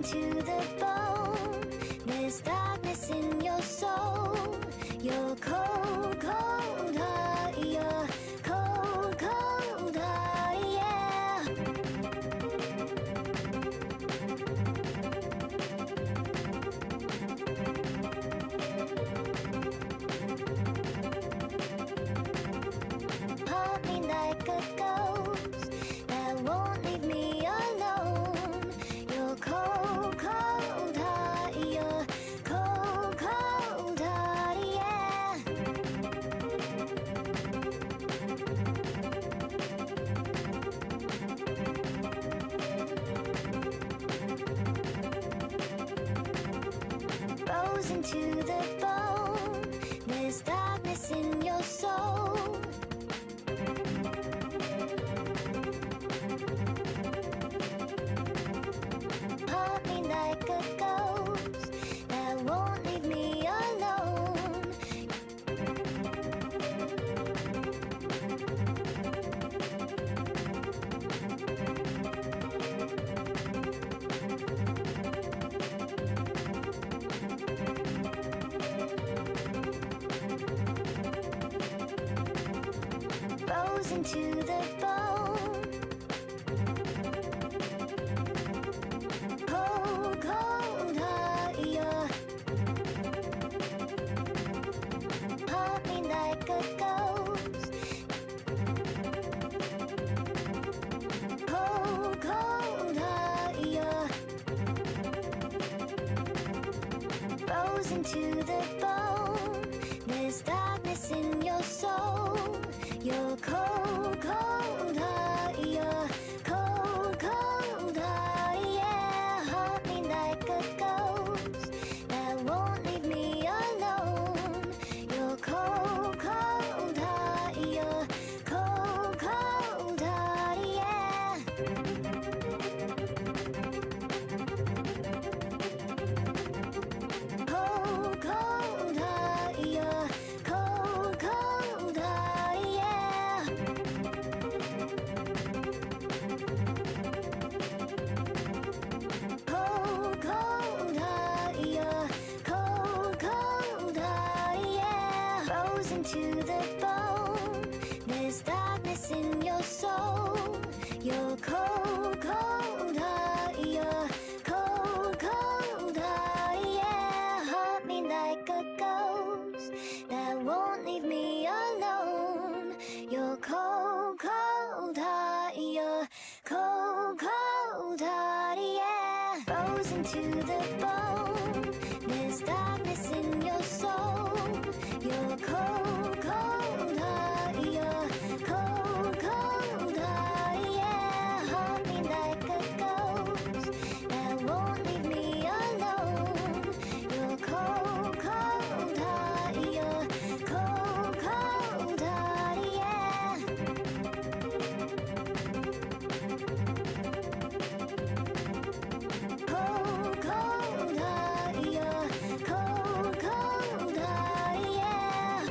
to the bone. There's darkness in your soul. You're cold, cold heart. You're cold, cold heart, yeah. Haunt me like a ghost that won't leave me alone. You're cold, cold heart. You're cold, cold heart, yeah. Frozen to the bone. There's darkness in your soul. Haunt me like a ghost that won't leave me alone. Frozen to the bone. Cold, cold heart, yeah. Haunt me like a ghost. Cold, cold heart, yeah. Frozen to the bone. There's darkness in your soul. You're cold, cold heart. You're cold, cold heart, yeah. Haunt me like a ghost that won't leave me alone. You're cold, cold heart. You're cold, cold heart, yeah. Cold, cold heart. You're cold, cold heart, yeah. Cold, cold heart, yeah. Cold, cold heart, yeah. Frozen to the bone. There's darkness in your soul. You're cold, cold heart, yeah. Cold, cold heart, yeah. Haunt me like a ghost that won't leave me alone. You're cold, cold heart, yeah. Cold, cold heart, yeah. Frozen to the bone. There's darkness in your soul. You're cold, cold heart, yeah. Cold, cold heart, yeah. Haunt me like a ghost that won't leave me alone. You're cold, cold heart, yeah. Cold, cold heart, yeah. Cold, cold heart, yeah. Cold, cold heart, yeah.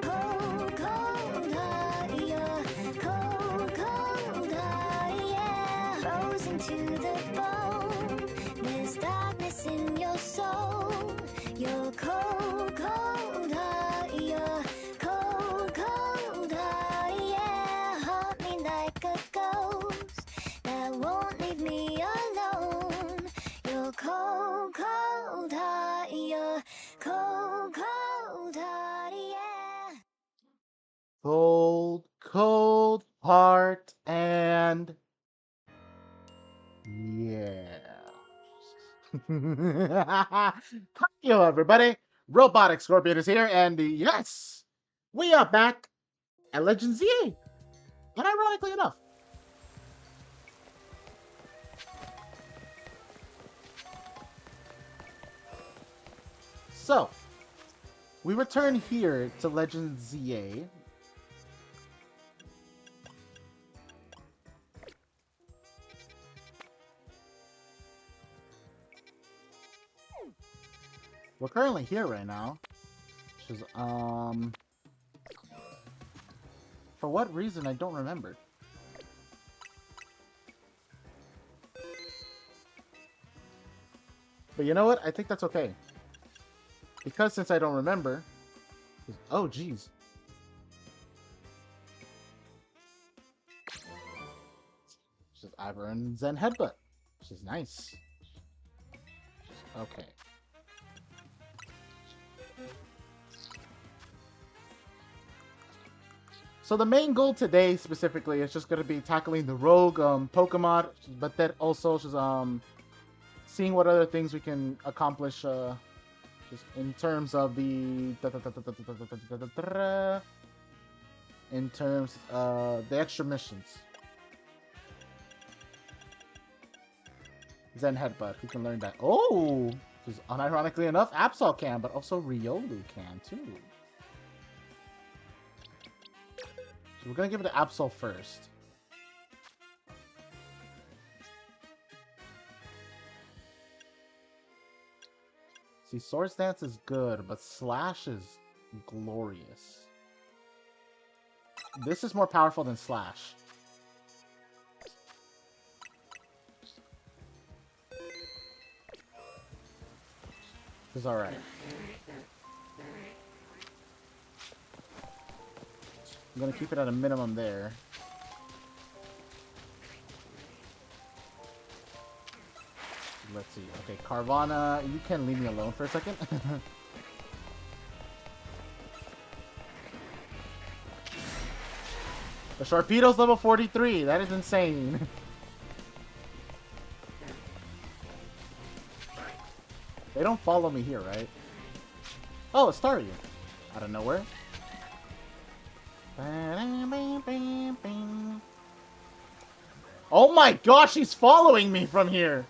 Cold, cold heart, yeah. Cold, cold heart, yeah. Frozen to the bone. There's darkness in your soul. You're cold, cold heart, yeah. Cold, cold heart, yeah. Haunt me like a ghost that won't leave me alone. You're cold, cold heart, yeah. Cold, cold heart, yeah. Cold, cold heart, and yeah. Hello, everybody. Robotic Scorpion is here, and yes, we are back at Legend ZA. And ironically enough, so we return here to Legend ZA. We're currently here right now. Which is, for what reason, I don't remember. But you know what? I think that's okay. Because since I don't remember... Oh, jeez. Just I've earned Zen Headbutt, which is nice. Okay. So the main goal today specifically is just going to be tackling the rogue Pokemon, but then also just seeing what other things we can accomplish just in terms of the the extra missions. Zen Headbutt, who can learn that? Oh, just unironically enough, Absol can, but also Riolu can too. So we're gonna give it to Absol first. See, Swords Dance is good, but Slash is glorious. This is more powerful than Slash. This is alright. I'm gonna keep it at a minimum there. Let's see. Okay, Carvana, you can leave me alone for a second. The Sharpedo's level 43. That is insane. They don't follow me here, right? Oh, it's Staryu. Out of nowhere. Oh my gosh, he's following me from here.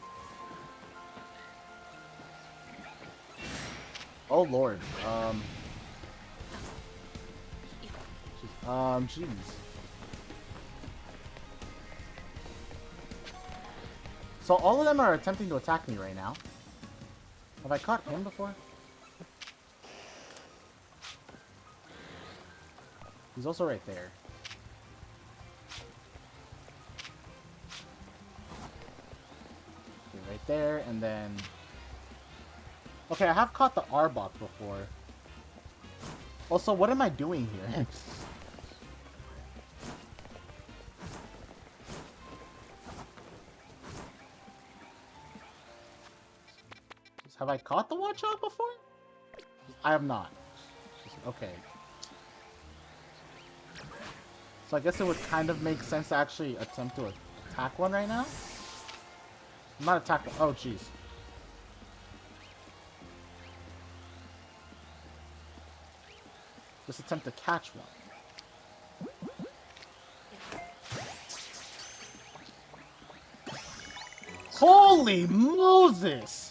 Oh lord. Jeez. So all of them are attempting to attack me right now. Have I caught him before? He's also right there. Okay, right there, and then... Okay, I have caught the Arbok before. Also, what am I doing here? Have I caught the Watchog before? I have not. Okay. So I guess it would kind of make sense to actually attempt to attack one right now. I'm not attacking. Oh, jeez. Just attempt to catch one. Holy Moses!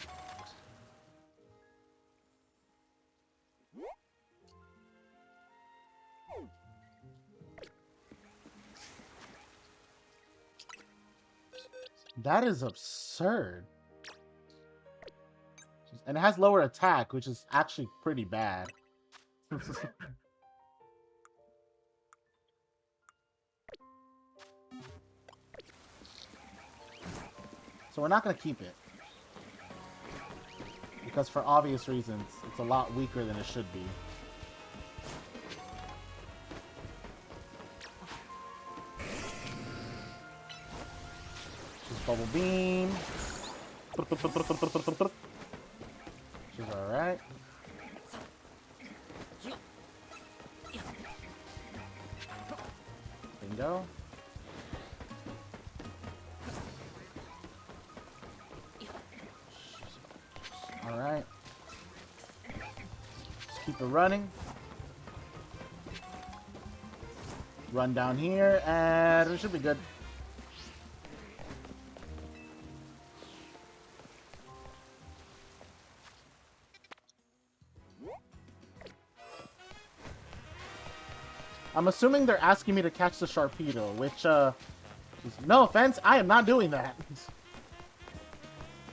That is absurd. And it has lower attack, which is actually pretty bad. So we're not going to keep it. Because for obvious reasons, it's a lot weaker than it should be. Bubble Beam. She's alright. Bingo. Alright. Just keep it running. Run down here, and it should be good. I'm assuming they're asking me to catch the Sharpedo, which, no offense, I am not doing that.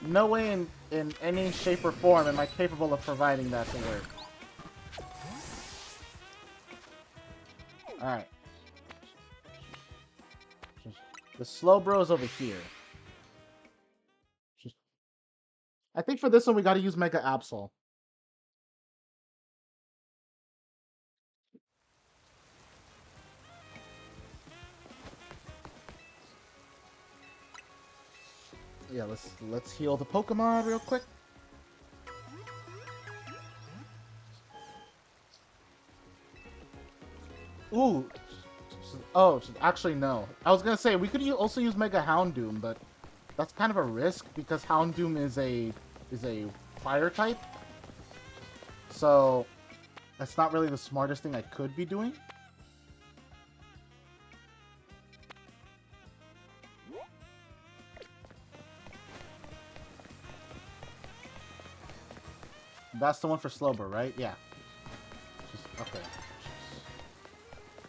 No way in any shape or form am I capable of providing that to work. Alright. The Slowbro is over here. I think for this one we got to use Mega Absol. Yeah, let's heal the Pokemon real quick. Ooh. Oh, actually no. I was gonna say we could also use Mega Houndoom, but that's kind of a risk because Houndoom is a fire type. So that's not really the smartest thing I could be doing. That's the one for Slowbro, right? Yeah. Okay.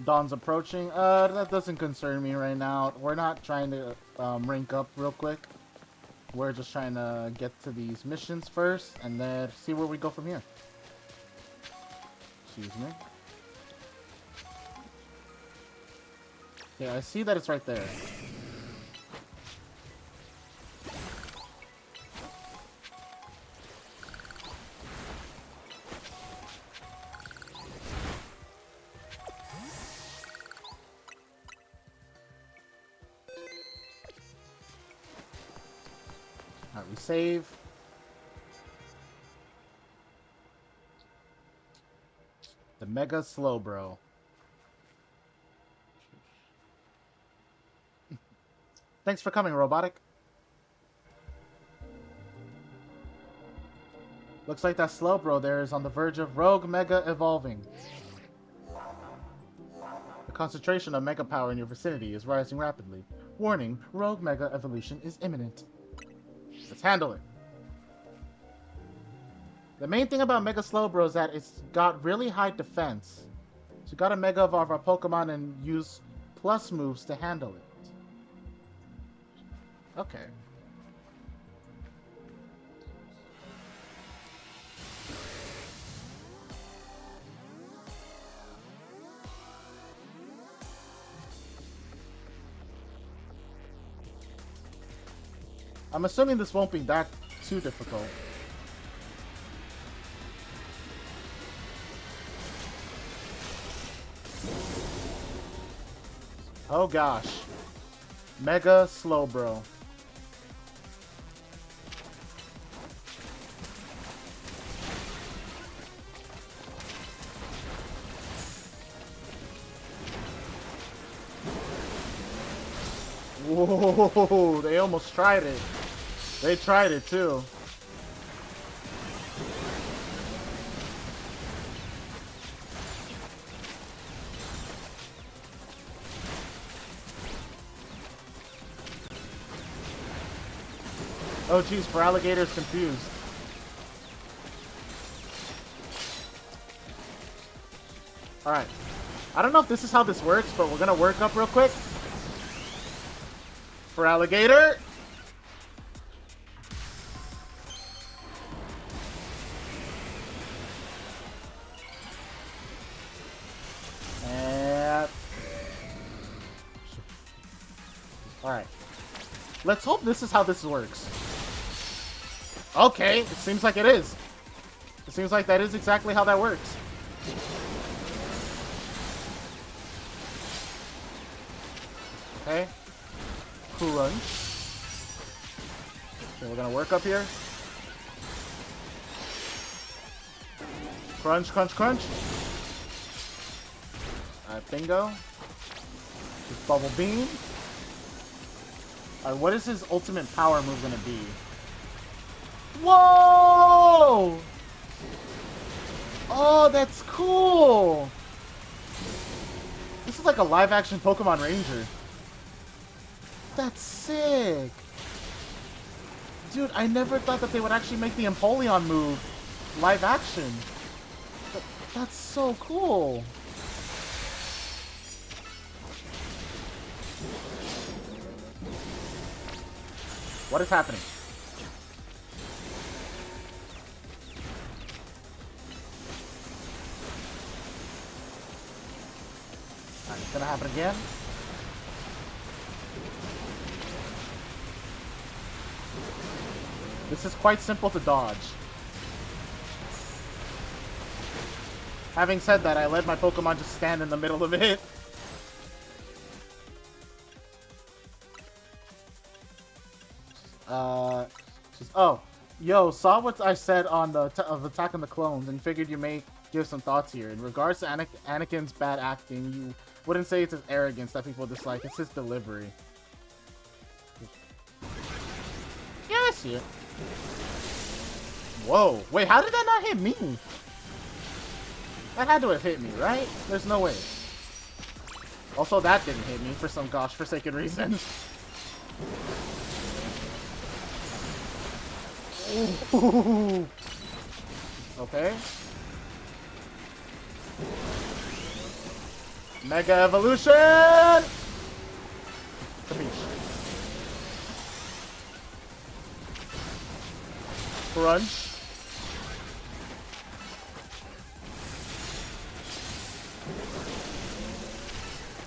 Dawn's approaching. That doesn't concern me right now. We're not trying to rank up real quick. We're just trying to get to these missions first, and then see where we go from here. Excuse me. Yeah, I see that it's right there. Alright, we save. The Mega Slowbro. Thanks for coming, Robotic. Looks like that Slowbro there is on the verge of Rogue Mega evolving. The concentration of Mega power in your vicinity is rising rapidly. Warning, Rogue Mega evolution is imminent. Let's handle it. The main thing about Mega Slowbro is that it's got really high defense. So you gotta Mega Evolve our Pokemon and use plus moves to handle it. Okay. I'm assuming this won't be that too difficult. Oh gosh. Mega Slowbro. Whoa, they almost tried it. They tried it too. Oh geez, for alligators confused. Alright. I don't know if this is how this works, but we're gonna work up real quick. For alligator. And alright. Let's hope this is how this works. Okay, it seems like it is. It seems like that is exactly how that works. Okay. Crunch. Okay, we're gonna work up here. Crunch, crunch, crunch. Alright, bingo. Just bubble beam. Alright, what is his ultimate power move gonna be? Whoa! Oh, that's cool! This is like a live-action Pokemon Ranger. That's sick! Dude, I never thought that they would actually make the Empoleon move live action. That's so cool! What is happening? Alright, it's gonna happen again. This is quite simple to dodge. Having said that, I let my Pokemon just stand in the middle of it. Oh, yo, saw what I said on the of attacking the clones and figured you may give some thoughts here. In regards to Anakin's bad acting, you wouldn't say it's his arrogance that people dislike, it's his delivery. Yeah, I see it. Whoa, wait, how did that not hit me? That had to have hit me, right? There's no way. Also, that didn't hit me for some gosh forsaken reason. Ooh. Okay. Mega Evolution! Capiche. Crunch.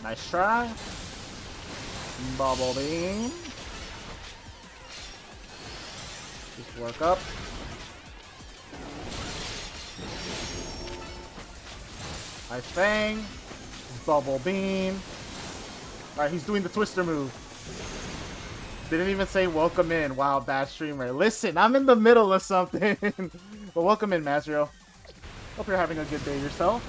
Nice try. Bubble Beam. Just work up. Nice Fang. Bubble Beam. Alright, he's doing the Twister move. Didn't even say welcome in. Wow, bad streamer. Listen, I'm in the middle of something. But welcome in, Mazrio. Hope you're having a good day yourself.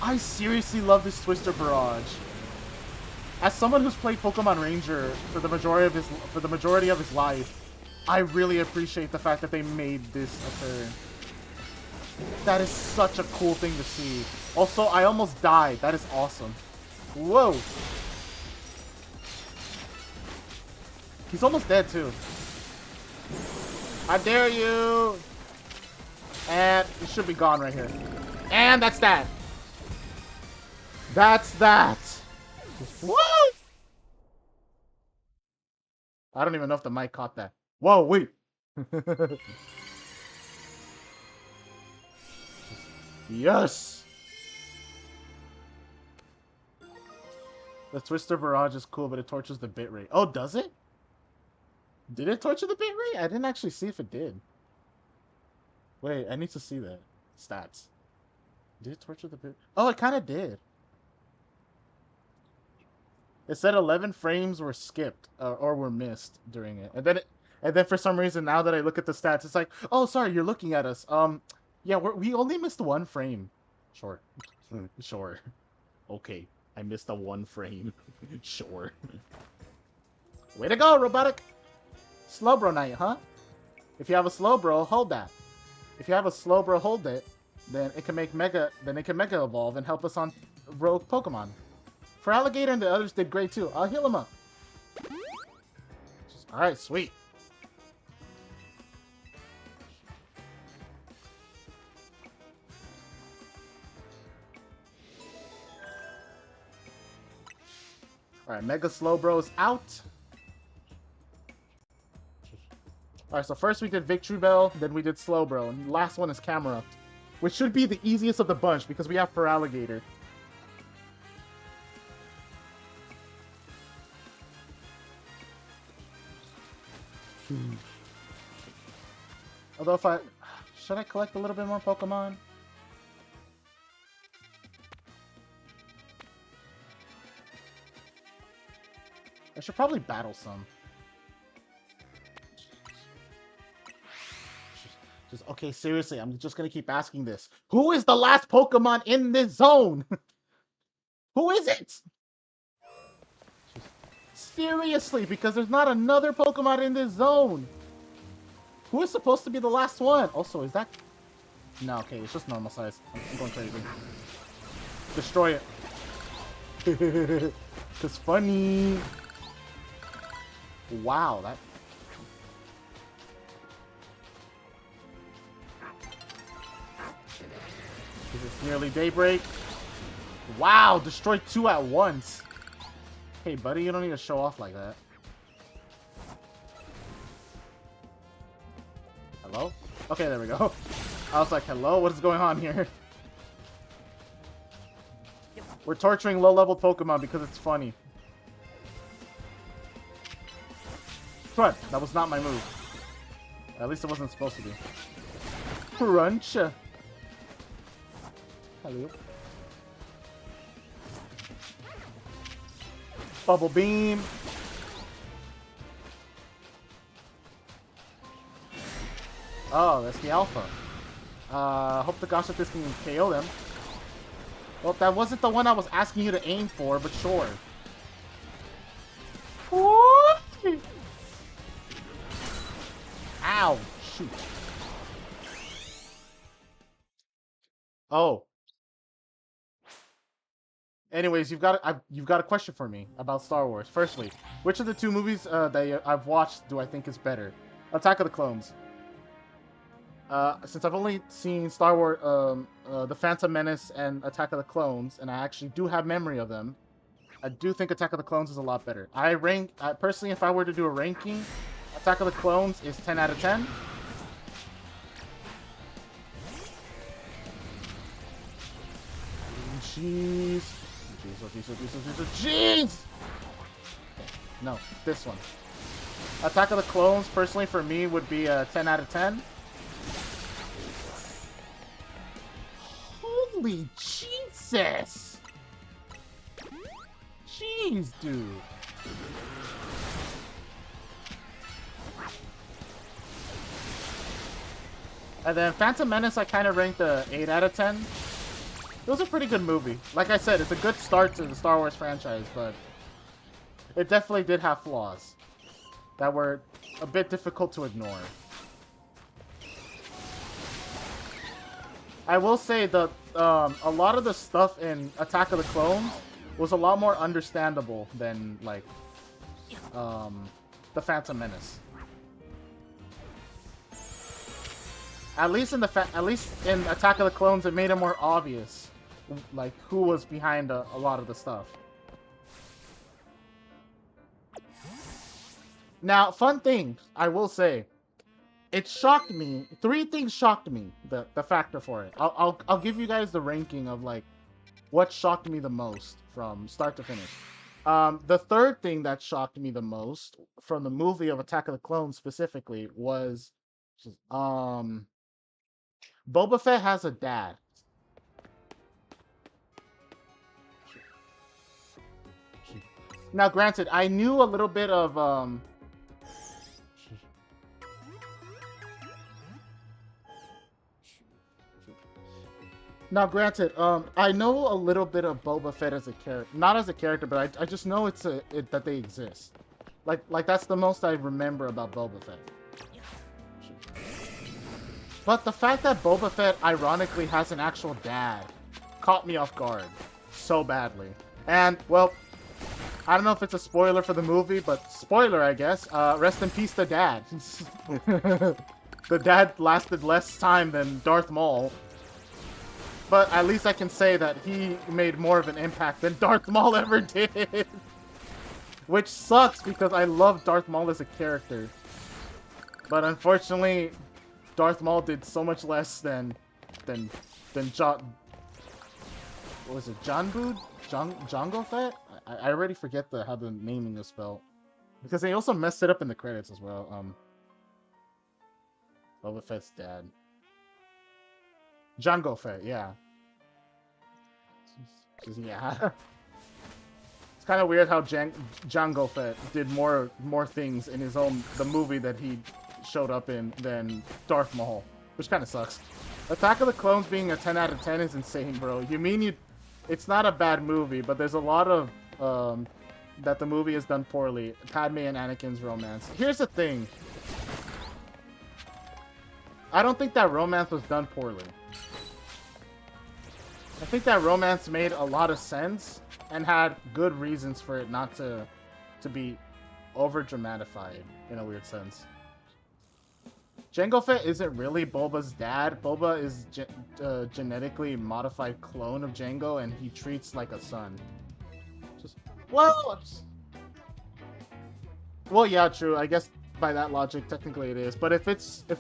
I seriously love this Twister Barrage. As someone who's played Pokemon Ranger for the majority of his life, I really appreciate the fact that they made this occur. That is such a cool thing to see. Also, I almost died. That is awesome. Whoa. He's almost dead too. I dare you. And it should be gone right here. And that's that. That's that. What? I don't even know if the mic caught that. Whoa, wait. Yes. The Twister Barrage is cool, but it tortures the bitrate. Oh, does it? Did it torture the bitrate? I didn't actually see if it did. Wait, I need to see that. Stats. Did it torture the bitrate? Oh, it kind of did. It said 11 frames were skipped or were missed during it, and then for some reason now that I look at the stats, it's like, oh, sorry, you're looking at us. Yeah, we only missed 1 frame. Sure, sure. Okay, I missed a 1 frame. Sure. Way to go, robotic. Slowbro Knight, huh? If you have a Slowbro, hold that. If you have a Slowbro, hold it. Then it can make Mega Evolve and help us on rogue Pokemon. For Alligator and the others did great too. I'll heal him up. Alright, sweet. Alright, Mega Slowbro is out. Alright, so first we did Victreebel, then we did Slowbro, and the last one is Camerupt, which should be the easiest of the bunch because we have Alligator. Although should I collect a little bit more Pokemon? I should probably battle some. Okay, seriously, I'm just gonna keep asking this. Who is the last Pokemon in this zone? Who is it? Seriously, because there's not another Pokemon in this zone. Who is supposed to be the last one? Also, is that... No, okay, it's just normal size. I'm going crazy. Destroy it. It's funny. Wow, that... It's nearly daybreak. Wow, destroyed 2 at once. Hey, buddy, you don't need to show off like that. Hello? Okay, there we go. I was like, hello? What is going on here? We're torturing low-level Pokemon because it's funny. Crud, that was not my move. At least it wasn't supposed to be. Crunch. Hello. Bubble beam. Oh, that's the alpha. Hope the gosh that this can KO them. Well, that wasn't the one I was asking you to aim for, but sure. Ow! Shoot. Oh. Anyways, you've got a question for me about Star Wars. Firstly, which of the two movies that I've watched do I think is better? Attack of the Clones. Since I've only seen Star Wars, The Phantom Menace and Attack of the Clones, and I actually do have memory of them, I do think Attack of the Clones is a lot better. Personally, if I were to do a ranking, Attack of the Clones is 10 out of 10. Jeez. Jeez! No, this one. Attack of the Clones, personally, for me, would be a 10 out of 10. Holy Jesus! Jeez, dude. And then Phantom Menace, I kind of ranked a 8 out of 10. It was a pretty good movie. Like I said, it's a good start to the Star Wars franchise, but it definitely did have flaws that were a bit difficult to ignore. I will say that a lot of the stuff in Attack of the Clones was a lot more understandable than like the Phantom Menace. At least in Attack of the Clones, it made it more obvious, like who was behind a lot of the stuff. Now, fun thing I will say, it shocked me. 3 things shocked me. The factor for it. I'll give you guys the ranking of like what shocked me the most from start to finish. The third thing that shocked me the most from the movie of Attack of the Clones specifically was Boba Fett has a dad. Now, granted, I knew a little bit of Now, granted, I know a little bit of Boba Fett as a character, not as a character, but I just know that they exist. Like that's the most I remember about Boba Fett. But the fact that Boba Fett ironically has an actual dad caught me off guard so badly. And well, I don't know if it's a spoiler for the movie, but spoiler, I guess. Rest in peace, the dad. The dad lasted less time than Darth Maul. But at least I can say that he made more of an impact than Darth Maul ever did. Which sucks because I love Darth Maul as a character. But unfortunately, Darth Maul did so much less than John... What was it? Jango Fett? I already forget how the naming is spelled. Because they also messed it up in the credits as well. Boba Fett's dad. Jango Fett, yeah. Yeah. It's kind of weird how Jango Fett did more things in the movie that he showed up in than Darth Maul, which kind of sucks. Attack of the Clones being a 10 out of 10 is insane, bro. It's not a bad movie, but there's a lot of that the movie has done poorly. Padme and Anakin's romance. Here's the thing. I don't think that romance was done poorly. I think that romance made a lot of sense and had good reasons for it not to be over-dramatified in a weird sense. Jango Fett isn't really Boba's dad. Boba is a genetically modified clone of Jango, and he treats like a son. Well, yeah, true. I guess by that logic, technically it is. But if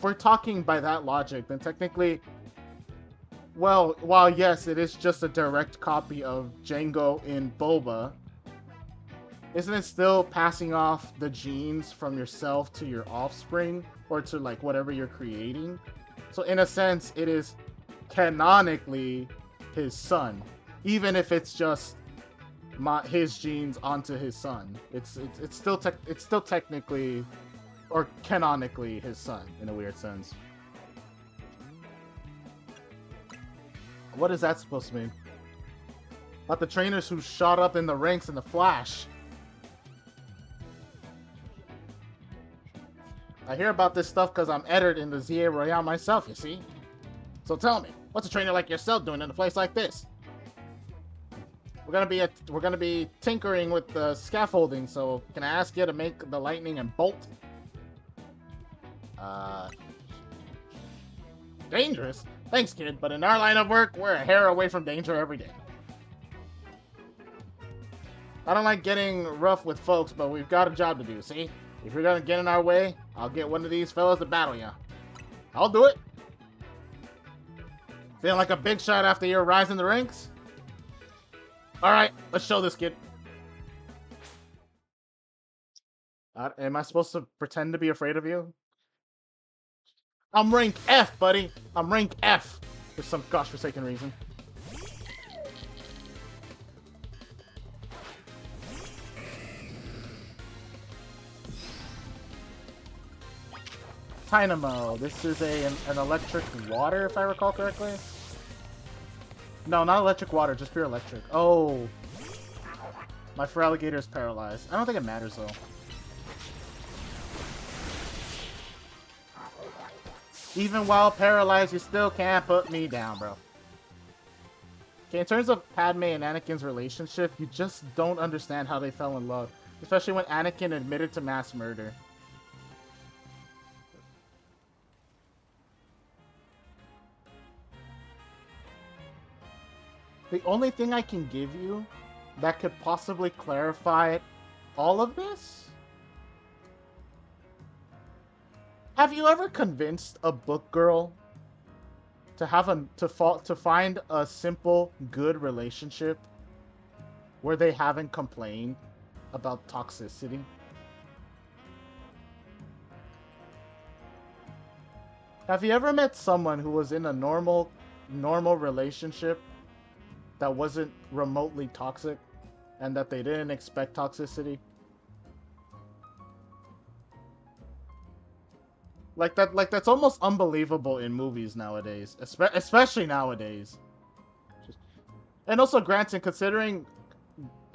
we're talking by that logic, then technically, well, while yes, it is just a direct copy of Jango in Boba, isn't it still passing off the genes from yourself to your offspring or to like whatever you're creating? So in a sense, it is canonically his son, even if it's just his genes onto his son. It's still technically or canonically his son in a weird sense. What is that supposed to mean? About the trainers who shot up in the ranks in the Flash. I hear about this stuff because I'm edited in the ZA Royale myself, you see? So tell me, what's a trainer like yourself doing in a place like this? We're gonna be tinkering with the scaffolding, so can I ask you to make the lightning and bolt? Dangerous? Thanks, kid, but in our line of work, we're a hair away from danger every day. I don't like getting rough with folks, but we've got a job to do, see? If you're gonna get in our way, I'll get one of these fellas to battle ya. I'll do it. Feeling like a big shot after your rise in the ranks? Alright, let's show this kid. Am I supposed to pretend to be afraid of you? I'm rank F, buddy. I'm rank F. For some gosh-forsaken reason. Dynamo. This is an electric water, if I recall correctly. No, not electric water, just pure electric. Oh. My Feraligatr is paralyzed. I don't think it matters, though. Even while paralyzed, you still can't put me down, bro. Okay, in terms of Padme and Anakin's relationship, you just don't understand how they fell in love. Especially when Anakin admitted to mass murder. The only thing I can give you that could possibly clarify all of this? Have you ever convinced a book girl to find a simple, good relationship where they haven't complained about toxicity? Have you ever met someone who was in a normal relationship that wasn't remotely toxic and that they didn't expect toxicity? Like that's almost unbelievable in movies nowadays, especially nowadays. And also, granted, considering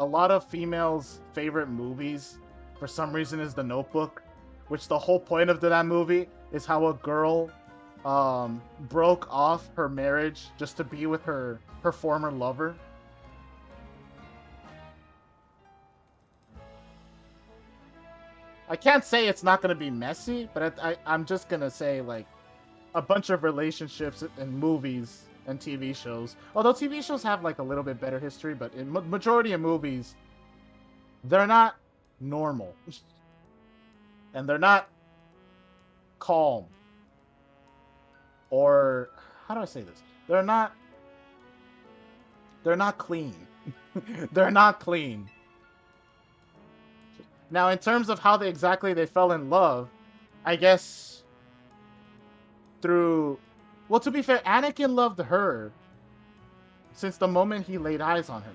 a lot of females' favorite movies for some reason is The Notebook, which the whole point of that movie is how a girl broke off her marriage just to be with her former lover. I can't say it's not going to be messy, but I'm just going to say, like, a bunch of relationships in movies and TV shows. Although TV shows have, like, a little bit better history, but in majority of movies, they're not normal. And they're not calm. Or, how do I say this? They're not clean. They're not clean. Now, in terms of how exactly they fell in love, I guess through... Well, to be fair, Anakin loved her since the moment he laid eyes on her.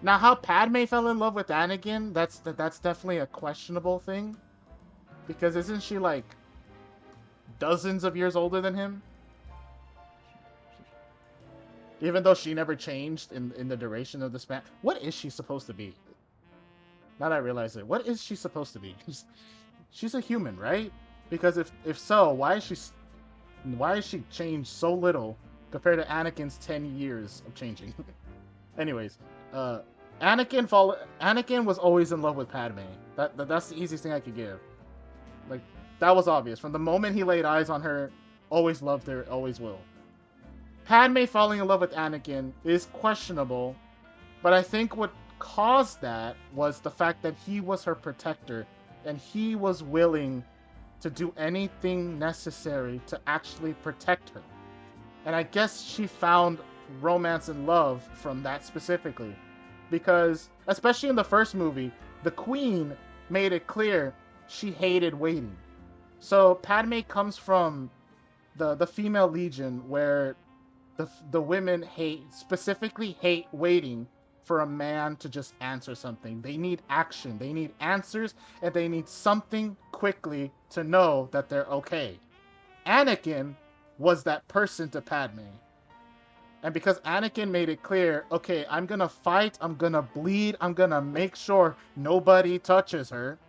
Now, how Padme fell in love with Anakin, that's definitely a questionable thing. Because isn't she, like, dozens of years older than him? Even though she never changed in the duration of the span. What is she supposed to be? Now that I realize it, what is she supposed to be? She's a human, right? Because if so, why is she changed so little compared to Anakin's 10 years of changing? Anyways, Anakin was always in love with Padme. That's the easiest thing I could give. Like, that was obvious. From the moment he laid eyes on her, always loved her, always will. Padme falling in love with Anakin is questionable, but I think what caused that was the fact that he was her protector and he was willing to do anything necessary to actually protect her. And I guess she found romance and love from that specifically, because especially in the first movie, the queen made it clear she hated waiting. So Padme comes from the female legion where the women specifically hate waiting for a man to just answer something. They need action, they need answers, and they need something quickly to know that they're okay. Anakin was that person to Padme. And because Anakin made it clear, okay, I'm gonna fight, I'm gonna bleed, I'm gonna make sure nobody touches her.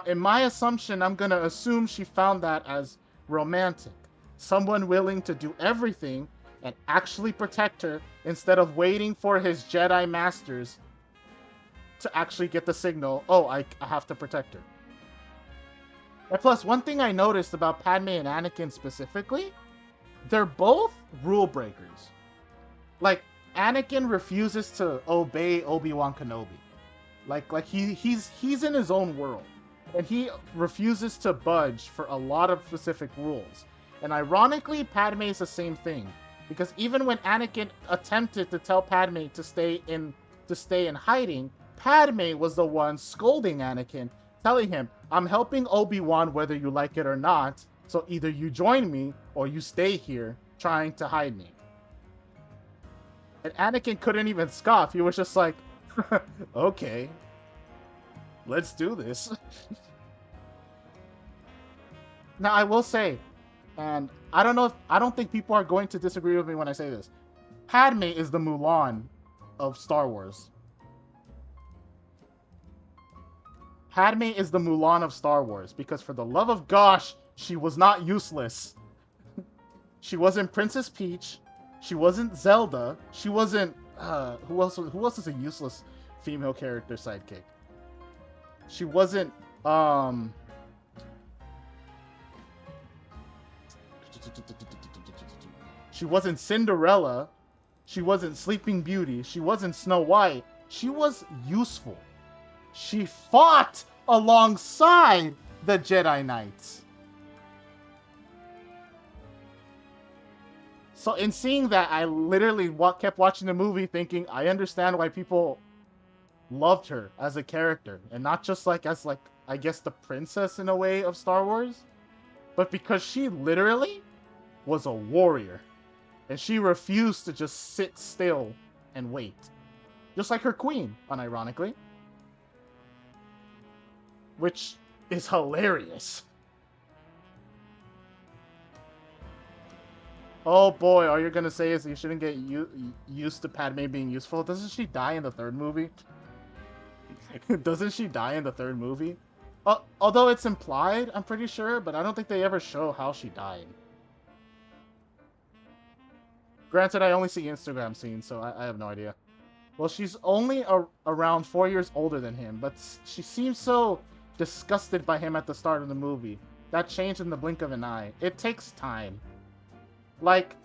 In my assumption, I'm gonna assume she found that as romantic. Someone willing to do everything and actually protect her instead of waiting for his Jedi masters to actually get the signal, oh, I have to protect her. And plus, one thing I noticed about Padme and Anakin specifically, they're both rule breakers. Like, Anakin refuses to obey Obi-Wan Kenobi. Like he's in his own world. And he refuses to budge for a lot of specific rules. And ironically, Padme is the same thing. Because even when Anakin attempted to tell Padme to stay in hiding, Padme was the one scolding Anakin, telling him, I'm helping Obi-Wan whether you like it or not, so either you join me or you stay here trying to hide me. And Anakin couldn't even scoff. He was just like, okay, let's do this. Now, I will say, and I don't think people are going to disagree with me when I say this, Padme is the Mulan of Star Wars. Padme is the Mulan of Star Wars, because for the love of gosh, she was not useless. She wasn't Princess Peach. She wasn't Zelda. She wasn't, who else is a useless female character sidekick? She wasn't, she wasn't Cinderella. She wasn't Sleeping Beauty. She wasn't Snow White. She was useful. She fought alongside the Jedi Knights. So in seeing that, I literally kept watching the movie thinking, I understand why people loved her as a character. And not just as I guess the princess in a way of Star Wars. But because she literally was a warrior. And she refused to just sit still and wait. Just like her queen, unironically. Which is hilarious. Oh boy, all you're gonna say is you shouldn't get used to Padme being useful. Doesn't she die in the third movie? Doesn't she die in the third movie? Although it's implied, I'm pretty sure, but I don't think they ever show how she died. Granted, I only see Instagram scenes, so I have no idea. Well, she's only around 4 years older than him, but she seems so disgusted by him at the start of the movie. That changed in the blink of an eye. It takes time. Like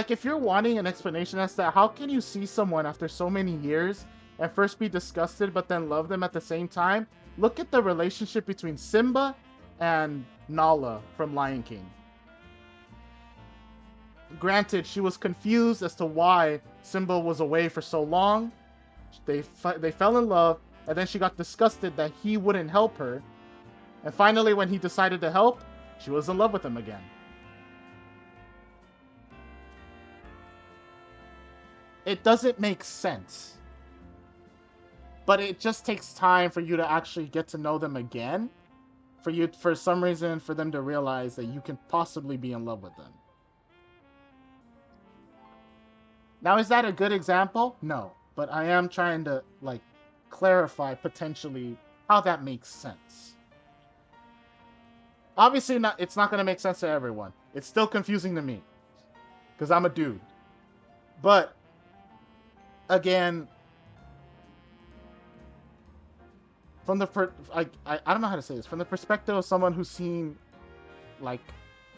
if you're wanting an explanation as to how can you see someone after so many years and first be disgusted but then love them at the same time, look at the relationship between Simba and Nala from Lion King. Granted, she was confused as to why Simba was away for so long. They fell in love, and then she got disgusted that he wouldn't help her. And finally, when he decided to help, she was in love with him again. It doesn't make sense. But it just takes time for you to actually get to know them again. For some reason, for them to realize that you can possibly be in love with them. Now, is that a good example? No. But I am trying to, clarify potentially how that makes sense. Obviously, it's not going to make sense to everyone. It's still confusing to me. Because I'm a dude. But, again, from the I don't know how to say this. From the perspective of someone who's seen,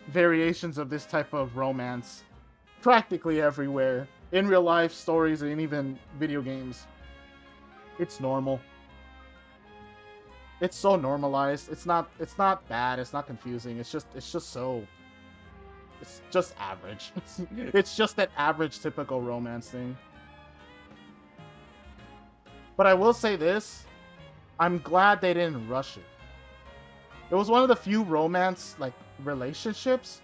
variations of this type of romance practically everywhere. In real life, stories, and even video games. It's normal. It's so normalized. It's not bad. It's not confusing. It's just average. It's just that average typical romance thing. But I will say this, I'm glad they didn't rush it. It was one of the few romance like relationships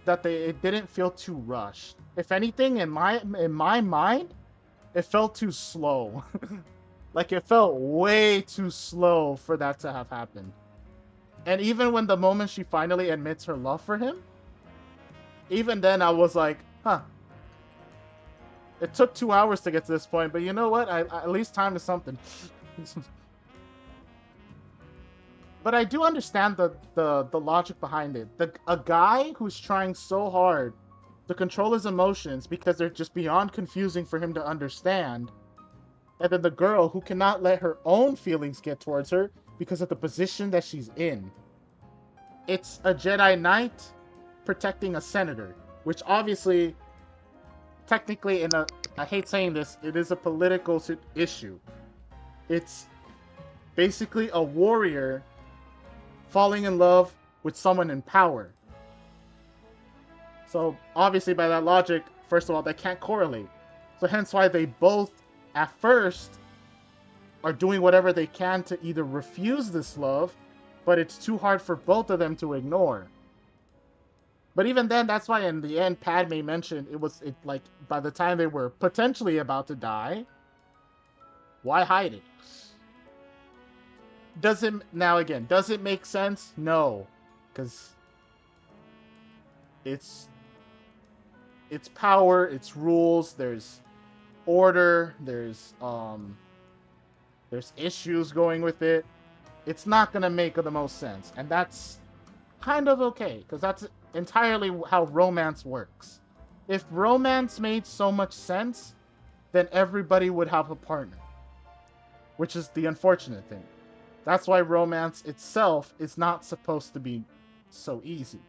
that it didn't feel too rushed. If anything, in my mind, it felt too slow. Like it felt way too slow for that to have happened. And even when the moment she finally admits her love for him, even then I was like, huh. It took 2 hours to get to this point, but you know what? At least time is something. But I do understand the logic behind it. A guy who's trying so hard to control his emotions because they're just beyond confusing for him to understand. And then the girl who cannot let her own feelings get towards her because of the position that she's in. It's a Jedi Knight protecting a senator, which obviously, technically, I hate saying this, it is a political issue. It's basically a warrior falling in love with someone in power. So obviously by that logic, first of all, they can't correlate. So hence why they both, at first, are doing whatever they can to either refuse this love, but it's too hard for both of them to ignore. But even then, that's why in the end, Padme mentioned it like by the time they were potentially about to die, why hide it? Does it make sense? No. Because it's power, it's rules, there's order, there's issues going with it. It's not gonna make the most sense. And that's kind of okay, because that's entirely how romance works. If romance made so much sense, then everybody would have a partner. Which is the unfortunate thing. That's why romance itself is not supposed to be so easy.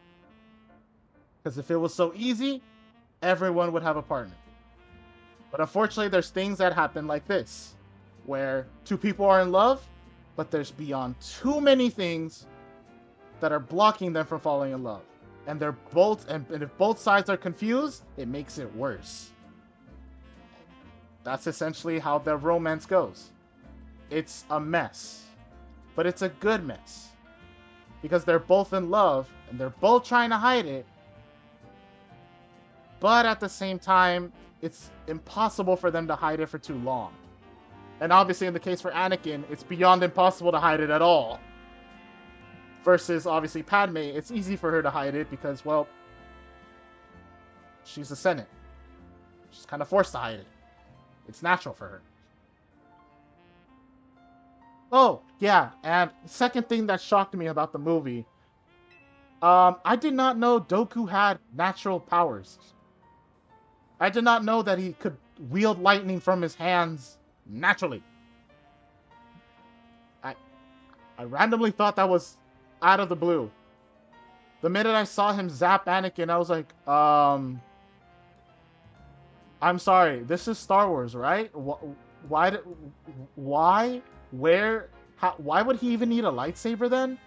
Because if it was so easy, everyone would have a partner. But unfortunately, there's things that happen like this, where two people are in love, but there's beyond too many things that are blocking them from falling in love. And they're both, and if both sides are confused, it makes it worse. That's essentially how the romance goes. It's a mess. But it's a good mess. Because they're both in love, and they're both trying to hide it. But at the same time, it's impossible for them to hide it for too long. And obviously in the case for Anakin, it's beyond impossible to hide it at all. Versus, obviously, Padme, it's easy for her to hide it because, well, she's the Senate. She's kind of forced to hide it. It's natural for her. Oh, yeah, and second thing that shocked me about the movie, I did not know Dooku had natural powers. I did not know that he could wield lightning from his hands naturally. I randomly thought that was out of the blue. The minute I saw him zap Anakin, I was like, I'm sorry, this is Star Wars, right? Why? Where? How? Why would he even need a lightsaber then?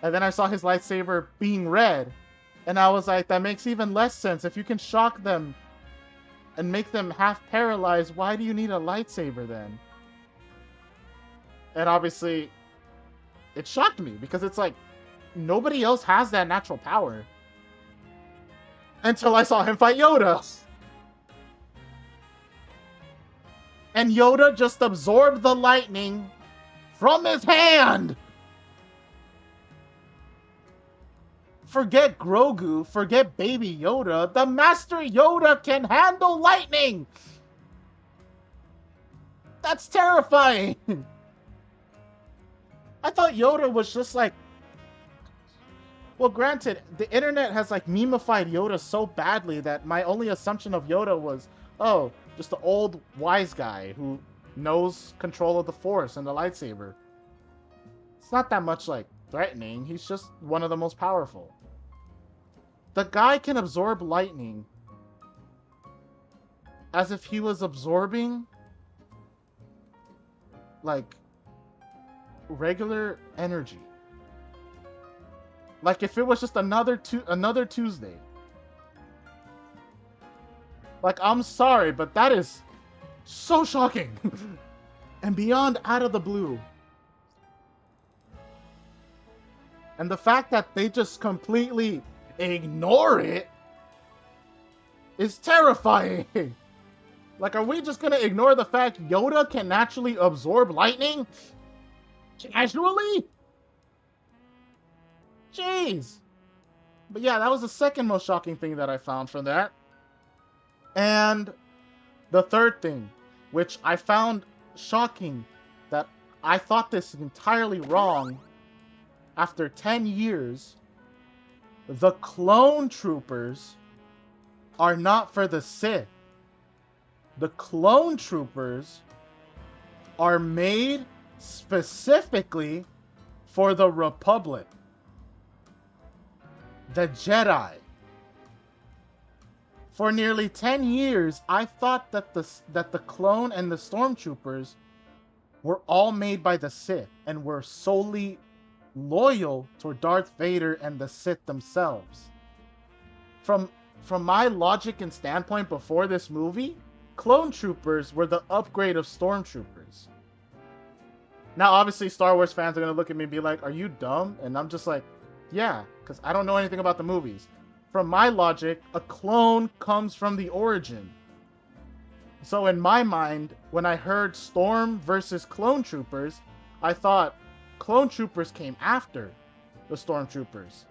And then I saw his lightsaber being red, and I was like, that makes even less sense. If you can shock them and make them half paralyzed, why do you need a lightsaber then? And obviously, it shocked me because it's like, nobody else has that natural power. Until I saw him fight Yoda. And Yoda just absorbed the lightning from his hand. Forget Grogu, forget Baby Yoda. The Master Yoda can handle lightning. That's terrifying. I thought Yoda was just like... Well, granted, the internet has like memeified Yoda so badly that my only assumption of Yoda was, oh, just the old wise guy who knows control of the Force and the lightsaber. It's not that much like threatening. He's just one of the most powerful. The guy can absorb lightning as if he was absorbing like regular energy. Like if it was just another Tuesday. Like, I'm sorry, but that is so shocking. and beyond out of the blue. And the fact that they just completely ignore it is terrifying. Like, are we just gonna ignore the fact Yoda can naturally absorb lightning? Casually? Jeez. But yeah, that was the second most shocking thing that I found from that. And the third thing, which I found shocking, that I thought this entirely wrong after 10 years, the clone troopers are not for the Sith. The clone troopers are made specifically for the Republic. The Jedi. For nearly 10 years, I thought that the clone and the stormtroopers were all made by the Sith and were solely loyal to Darth Vader and the Sith themselves. From my logic and standpoint before this movie, clone troopers were the upgrade of stormtroopers. Now, obviously, Star Wars fans are going to look at me and be like, are you dumb? And I'm just like, yeah, because I don't know anything about the movies. From my logic, a clone comes from the origin. So in my mind, when I heard Storm versus clone troopers, I thought clone troopers came after the stormtroopers.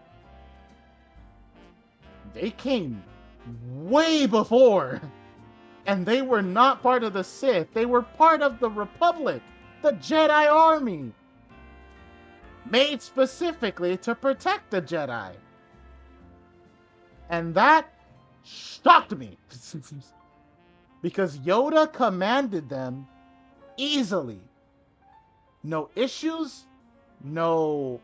They came way before. And they were not part of the Sith. They were part of the Republic, the Jedi Army, made specifically to protect the Jedi. And that shocked me. Because Yoda commanded them easily. No issues, no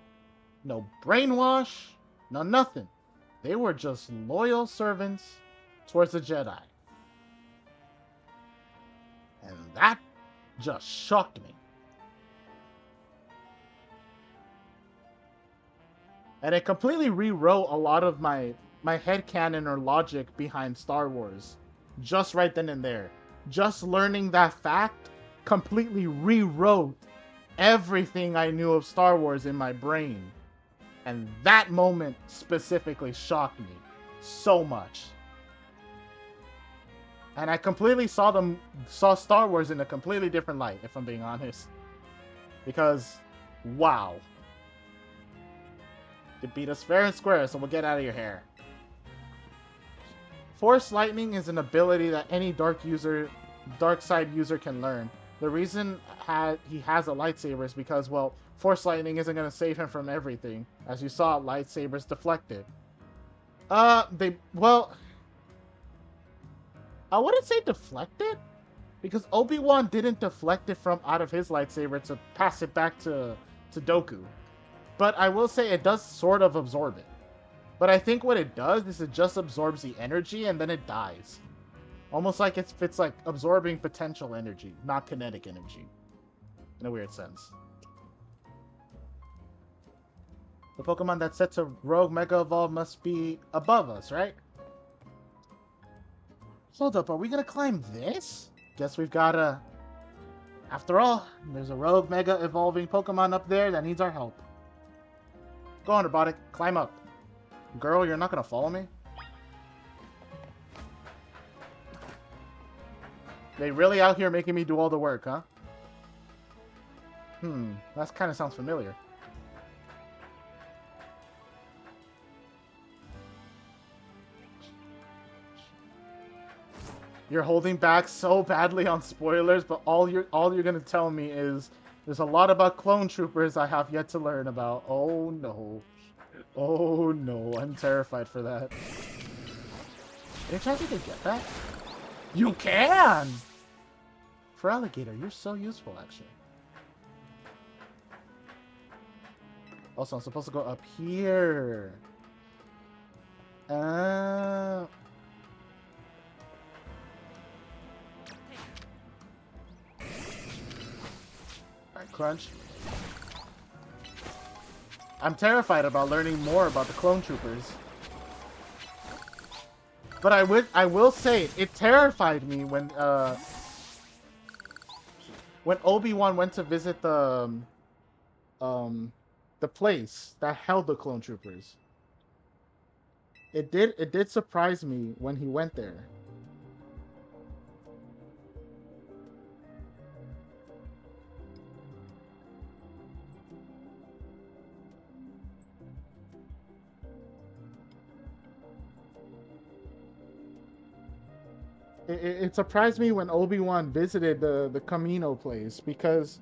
brainwash, no nothing. They were just loyal servants towards the Jedi. And that just shocked me. And it completely rewrote a lot of my headcanon or logic behind Star Wars. Just right then and there. Just learning that fact completely rewrote everything I knew of Star Wars in my brain. And that moment specifically shocked me so much. And I completely saw Star Wars in a completely different light, if I'm being honest. Because, wow. They beat us fair and square, so we'll get out of your hair. Force Lightning is an ability that any dark side user can learn. The reason he has a lightsaber is because, well, Force Lightning isn't going to save him from everything. As you saw, lightsabers deflected. I wouldn't say deflected, because Obi-Wan didn't deflect it from out of his lightsaber to pass it back to Dooku. But I will say it does sort of absorb it. But I think what it does is it just absorbs the energy and then it dies. Almost like it's like absorbing potential energy, not kinetic energy. In a weird sense. The Pokemon that's set to Rogue Mega Evolve must be above us, right? Hold up, are we gonna climb this? Guess we've gotta... After all, there's a Rogue Mega Evolving Pokemon up there that needs our help. Go on, Robotic, climb up. Girl, you're not gonna follow me? They really out here making me do all the work, huh? That kind of sounds familiar. You're holding back so badly on spoilers, but all you're gonna tell me is there's a lot about clone troopers I have yet to learn about. Oh no. Oh no, I'm terrified for that. Any chance you can get that? You can! For Alligator, you're so useful, actually. Also, I'm supposed to go up here. Alright, Crunch. I'm terrified about learning more about the clone troopers. But I will say, it terrified me when when Obi-Wan went to visit the place that held the clone troopers. It did surprise me when he went there. It surprised me when Obi-Wan visited the Camino place because,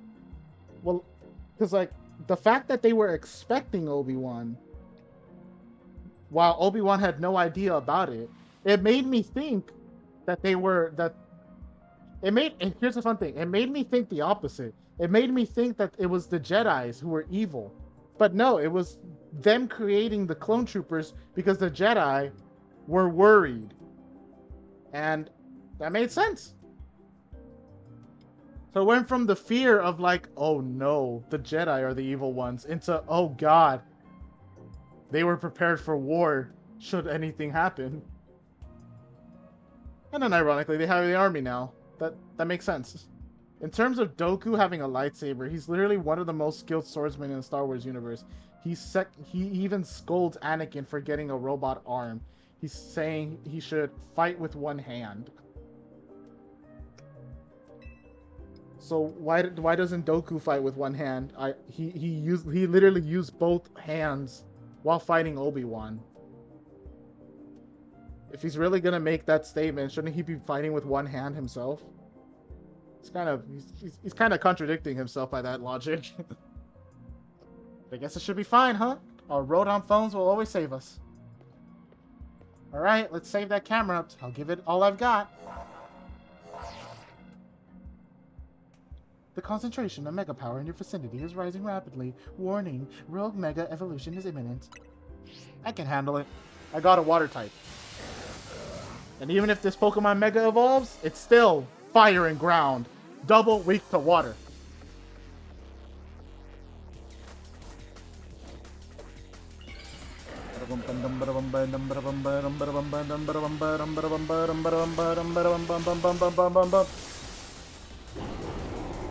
well, because like the fact that they were expecting Obi-Wan while Obi-Wan had no idea about it, it made me think that they were that and here's the fun thing, it made me think the opposite. It made me think that it was the Jedis who were evil. But no, it was them creating the clone troopers because the Jedi were worried. And that made sense. So it went from the fear of like, oh no, the Jedi are the evil ones, into, oh god, they were prepared for war should anything happen. And then ironically, they have the army now. That makes sense. In terms of Dooku having a lightsaber, he's literally one of the most skilled swordsmen in the Star Wars universe. He even scolds Anakin for getting a robot arm. He's saying he should fight with one hand. So why doesn't Dooku fight with one hand? He literally used both hands while fighting Obi-Wan. If he's really gonna make that statement, shouldn't he be fighting with one hand himself? He's kind of contradicting himself by that logic. I guess it should be fine, huh? Our Rodon phones will always save us. Alright, let's save that camera up. I'll give it all I've got. The concentration of mega power in your vicinity is rising rapidly. Warning, rogue mega evolution is imminent. I can handle it. I got a water type. And even if this Pokemon mega evolves, it's still fire and ground. Double weak to water.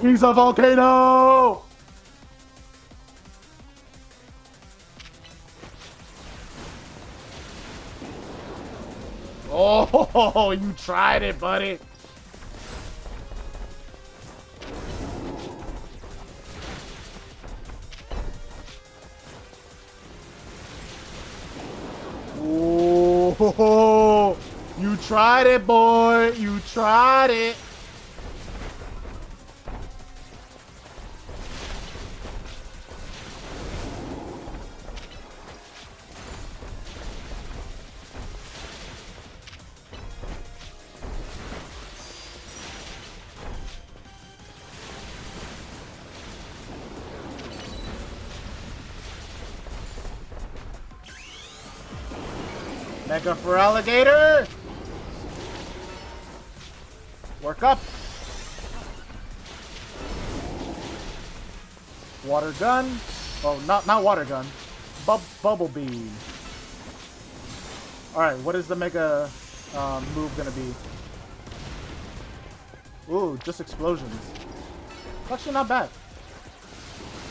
He's a volcano! Oh, you tried it, buddy. Oh, you tried it, boy. You tried it. Mega for alligator! Work up! Water gun. Oh, not water gun. Bubble bee. Alright, what is the mega move gonna be? Ooh, just explosions. Actually not bad.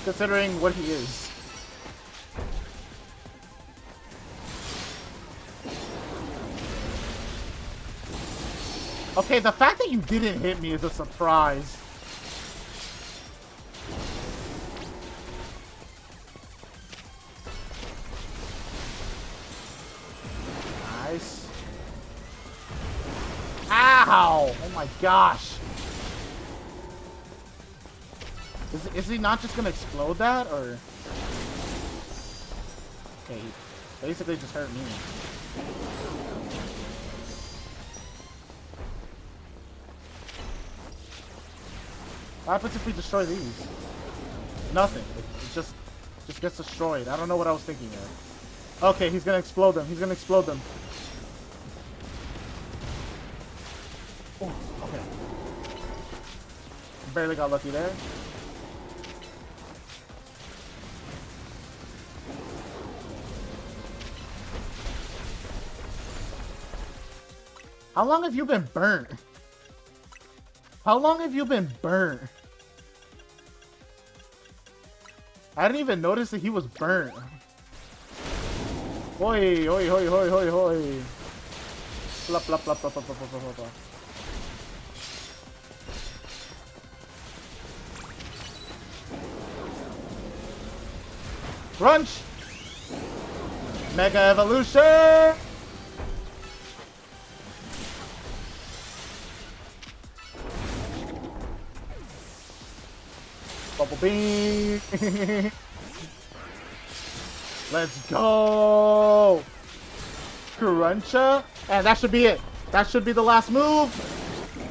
Considering what he is. Okay, the fact that you didn't hit me is a surprise. Nice. Ow! Oh my gosh. Is he not just gonna explode that, or? Okay, basically just hurt me. What happens if we destroy these? Nothing. It just gets destroyed. I don't know what I was thinking there. Okay, he's gonna explode them. He's gonna explode them. Oh, okay. Barely got lucky there. How long have you been burnt? How long have you been burnt? I didn't even notice that he was burnt. Hoi, hoi, hoi, hoi, hoi, hoi. Blah, blah, blah, blah, blah, blah, blah, blah, blah. Crunch! Mega Evolution! Bubble Beam! Let's go! Cruncha? And that should be it. That should be the last move.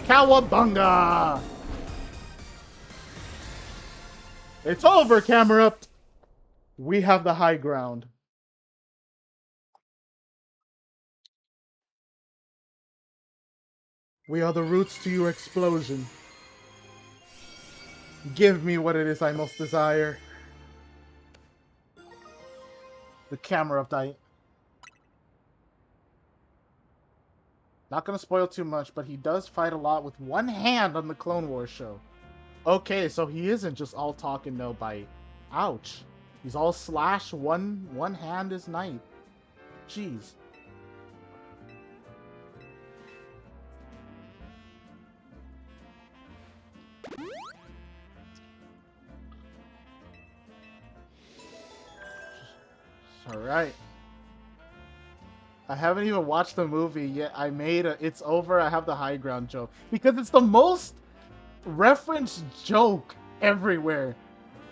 Cowabunga! It's over, Camerupt. We have the high ground. We are the roots to your explosion. Give me what it is I most desire. The Camerupt. Not gonna spoil too much, but he does fight a lot with one hand on the Clone Wars show. Okay, so he isn't just all talk and no bite. Ouch. He's all slash, one hand is knight. Jeez. Alright. I haven't even watched the movie yet. I made a "it's over, I have the high ground" joke. Because it's the most referenced joke everywhere.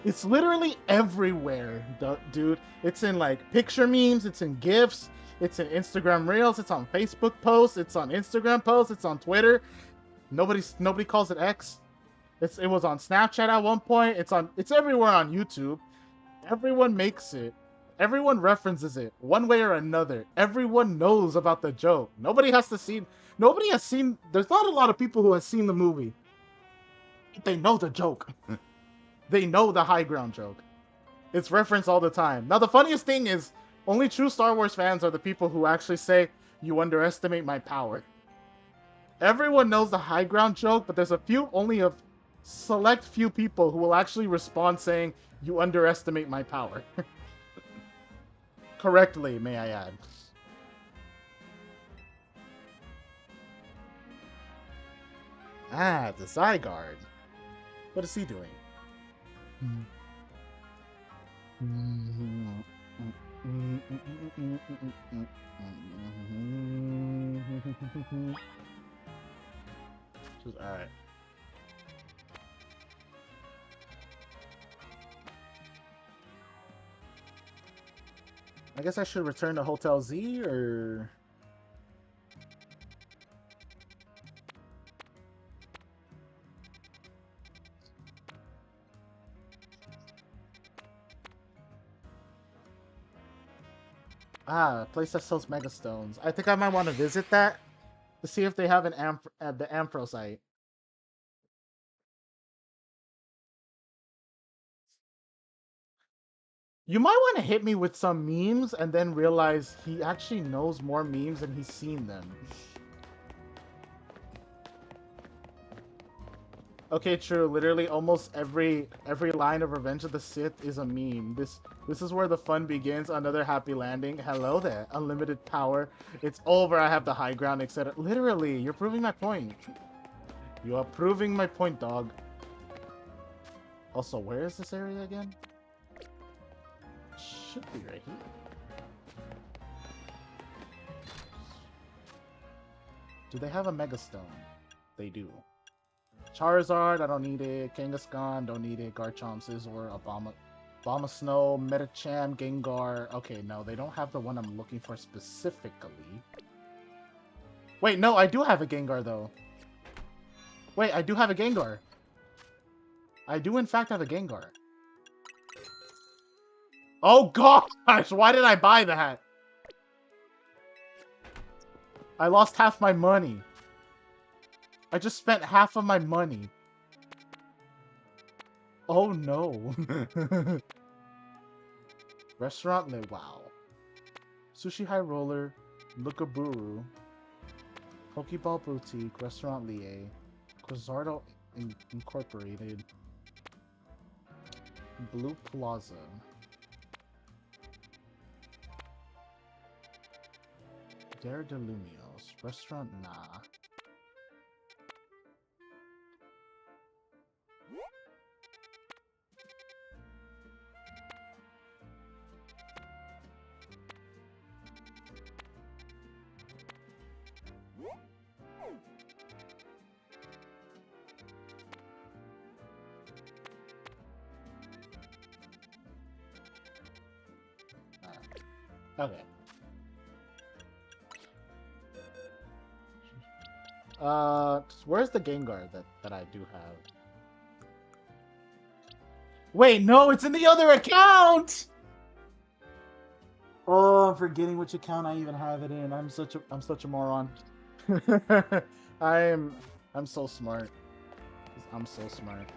It's literally everywhere, dude. It's in like picture memes, it's in GIFs, it's in Instagram Reels, it's on Facebook posts, it's on Instagram posts, it's on Twitter. Nobody calls it X. It was on Snapchat at one point. It's everywhere on YouTube. Everyone makes it. Everyone references it one way or another. Everyone knows about the joke. Nobody has seen. There's not a lot of people who have seen the movie. They know the joke. They know the high ground joke. It's referenced all the time. Now, the funniest thing is, only true Star Wars fans are the people who actually say, "You underestimate my power." Everyone knows the high ground joke, but there's only a select few people who will actually respond saying, "You underestimate my power." Correctly, may I add. Ah, the Zygarde. What is he doing? Alright. I guess I should return to Hotel Z, or... Ah, a place that sells Mega Stones. I think I might want to visit that to see if they have the Amphrosite. You might want to hit me with some memes and then realize he actually knows more memes than he's seen them. Okay, true. Literally almost every line of Revenge of the Sith is a meme. This is where the fun begins. Another happy landing. Hello there. Unlimited power. It's over. I have the high ground, etc. Literally, you're proving my point. You are proving my point, dog. Also, where is this area again? Should be right here. Do they have a Mega Stone? They do. Charizard, I don't need it. Kangaskhan, don't need it. Garchomp, Scizor, Abomasnow, Metacham, Gengar. Okay, no, they don't have the one I'm looking for specifically. Wait, no, I do have a Gengar, though. Wait, I do have a Gengar. I do, in fact, have a Gengar. Oh, gosh! Why did I buy that? I lost half my money. I just spent half of my money. Oh, no. Restaurant Le Wow. Sushi High Roller. Lookaburu. Pokeball Boutique. Restaurant Lie. Quasardo Incorporated. Blue Plaza. Dare de Lumios. Restaurant, nah. Okay. Where's the Gengar that I do have? Wait, no, it's in the other account! Oh, I'm forgetting which account I even have it in. I'm such a moron. I'm so smart. I'm so smart.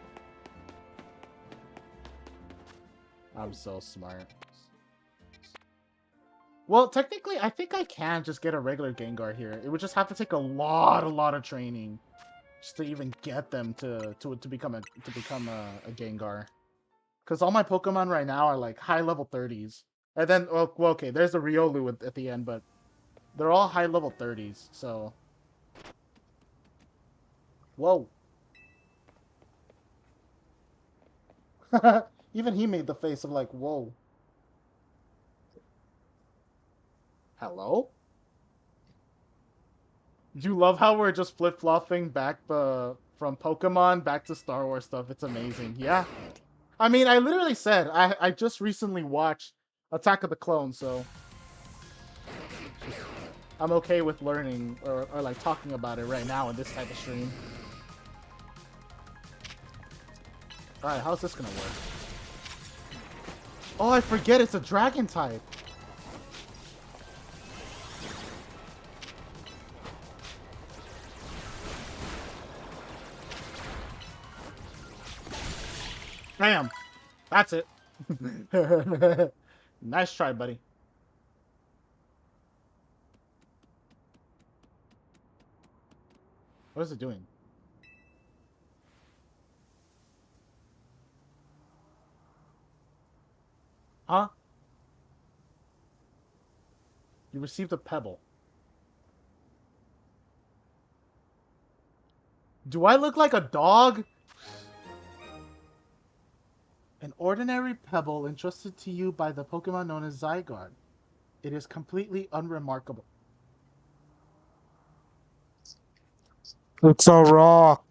I'm so smart. Well, technically, I think I can just get a regular Gengar here. It would just have to take a lot of training just to even get them to become a Gengar. Because all my Pokemon right now are like high level 30s. And then, well, okay, there's the Riolu at the end, but they're all high level 30s, so. Whoa. Even he made the face of like, whoa. Hello? Do you love how we're just flip-flopping back from Pokemon back to Star Wars stuff? It's amazing. Yeah. I mean, I literally said, I just recently watched Attack of the Clones, so I'm okay with learning or like talking about it right now in this type of stream. Alright, how's this gonna work? Oh, I forget it's a dragon type. Bam! That's it. Nice try, buddy. What is it doing? Huh? You received a pebble. Do I look like a dog? An ordinary pebble entrusted to you by the Pokemon known as Zygarde. It is completely unremarkable. It's a rock.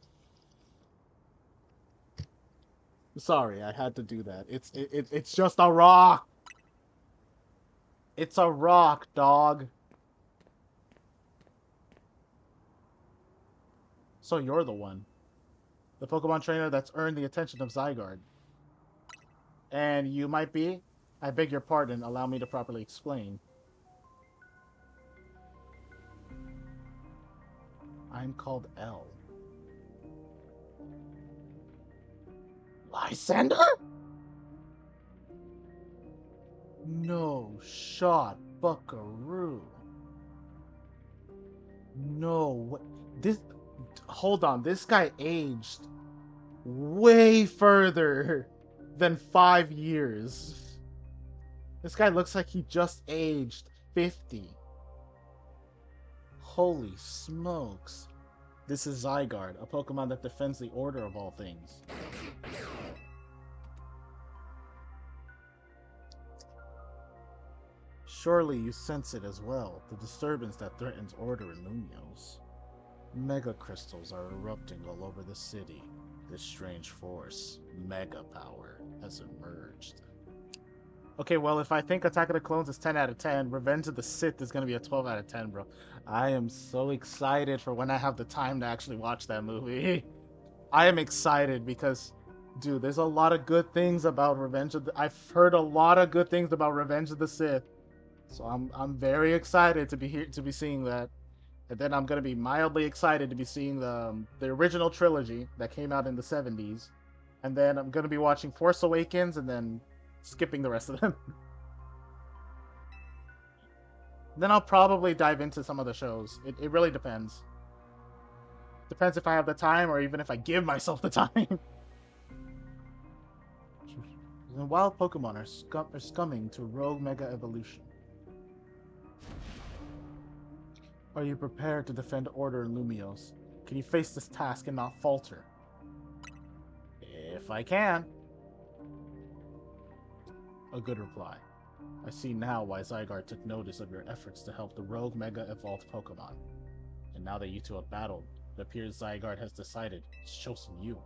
Sorry, I had to do that. It's just a rock. It's a rock, dog. So you're the one. The Pokemon trainer that's earned the attention of Zygarde. And you might be? I beg your pardon, allow me to properly explain. I'm called L. Lysander? No shot, buckaroo. No, what? This. Hold on, this guy aged way further than 5 years. This guy looks like he just aged 50. Holy smokes. This is Zygarde, a Pokemon that defends the order of all things. Surely you sense it as well, the disturbance that threatens order in Lumios. Mega crystals are erupting all over the city. This strange force, Mega Power, has emerged. Okay, well, if I think Attack of the Clones is 10 out of 10, Revenge of the Sith is going to be a 12 out of 10, bro. I am so excited for when I have the time to actually watch that movie. I am excited because, dude, there's a lot of good things about Revenge of the... I've heard a lot of good things about Revenge of the Sith. So I'm very excited to be here to be seeing that. And then I'm gonna be mildly excited to be seeing the original trilogy that came out in the 70s. And then I'm gonna be watching Force Awakens and then skipping the rest of them. Then I'll probably dive into some of the shows. It really depends. Depends if I have the time or even if I give myself the time. and wild Pokemon are scumming to Rogue Mega Evolution. Are you prepared to defend Order in Lumiose? Can you face this task and not falter? If I can. A good reply. I see now why Zygarde took notice of your efforts to help the Rogue Mega Evolved Pokemon. And now that you two have battled, it appears Zygarde has decided it's chosen you.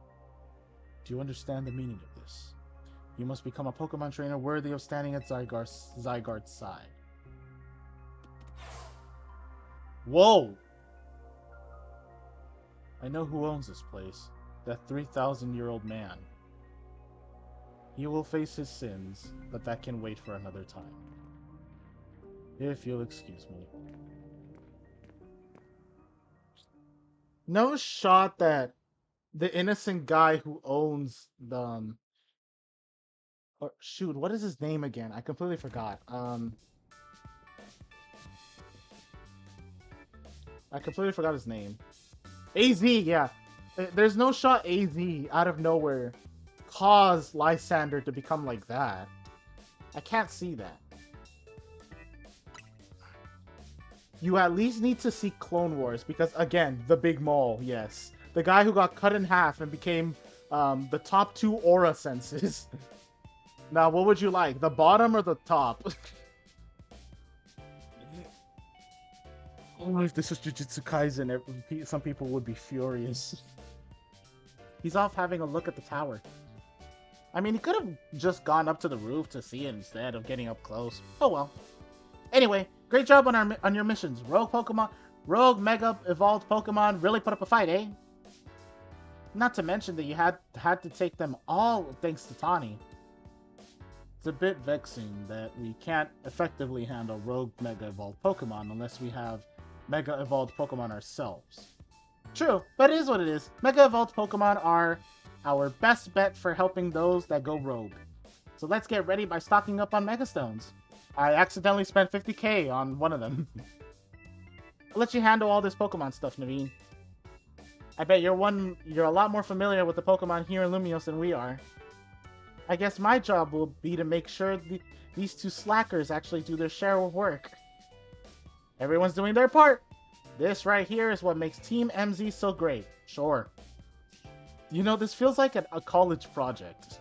Do you understand the meaning of this? You must become a Pokemon trainer worthy of standing at Zygarde's side. Whoa! I know who owns this place. That 3,000-year-old man. He will face his sins, but that can wait for another time. If you'll excuse me. No shot that the innocent guy who owns the or shoot, what is his name again? I completely forgot. I completely forgot his name. AZ, yeah. There's no shot AZ out of nowhere caused Lysander to become like that. I can't see that. You at least need to see Clone Wars because, again, the Big Mole, yes. The guy who got cut in half and became the top 2 aura senses. Now, what would you like? The bottom or the top? Oh, if this was Jujutsu Kaisen, some people would be furious. He's off having a look at the tower. I mean, he could have just gone up to the roof to see it instead of getting up close. Oh well. Anyway, great job on your missions. Rogue Mega Evolved Pokemon really put up a fight, eh? Not to mention that you had to take them all thanks to Tawny. It's a bit vexing that we can't effectively handle Rogue Mega Evolved Pokemon unless we have Mega Evolved Pokemon ourselves. True, but it is what it is. Mega Evolved Pokemon are our best bet for helping those that go rogue. So let's get ready by stocking up on Mega Stones. I accidentally spent 50k on one of them. I'll let you handle all this Pokemon stuff, Naveen. I bet you're a lot more familiar with the Pokemon here in Lumiose than we are. I guess my job will be to make sure these 2 slackers actually do their share of work. Everyone's doing their part. This right here is what makes Team MZ so great. Sure. You know, this feels like a college project.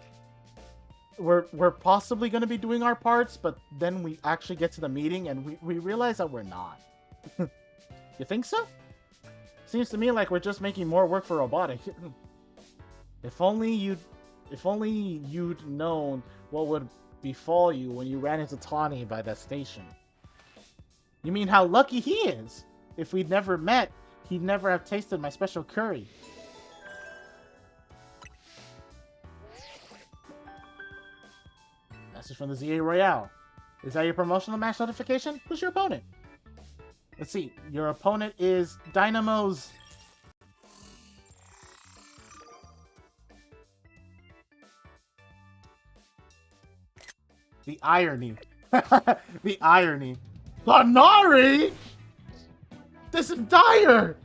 We're possibly going to be doing our parts, but then we actually get to the meeting and we realize that we're not. You think so? Seems to me like we're just making more work for robotic. If only you'd known what would befall you when you ran into Tawny by that station. You mean how lucky he is? If we'd never met, he'd never have tasted my special curry. Message from the ZA Royale. Is that your promotional match notification? Who's your opponent? Let's see. Your opponent is Dynamo's... The irony. The irony. Kanari? This is dire!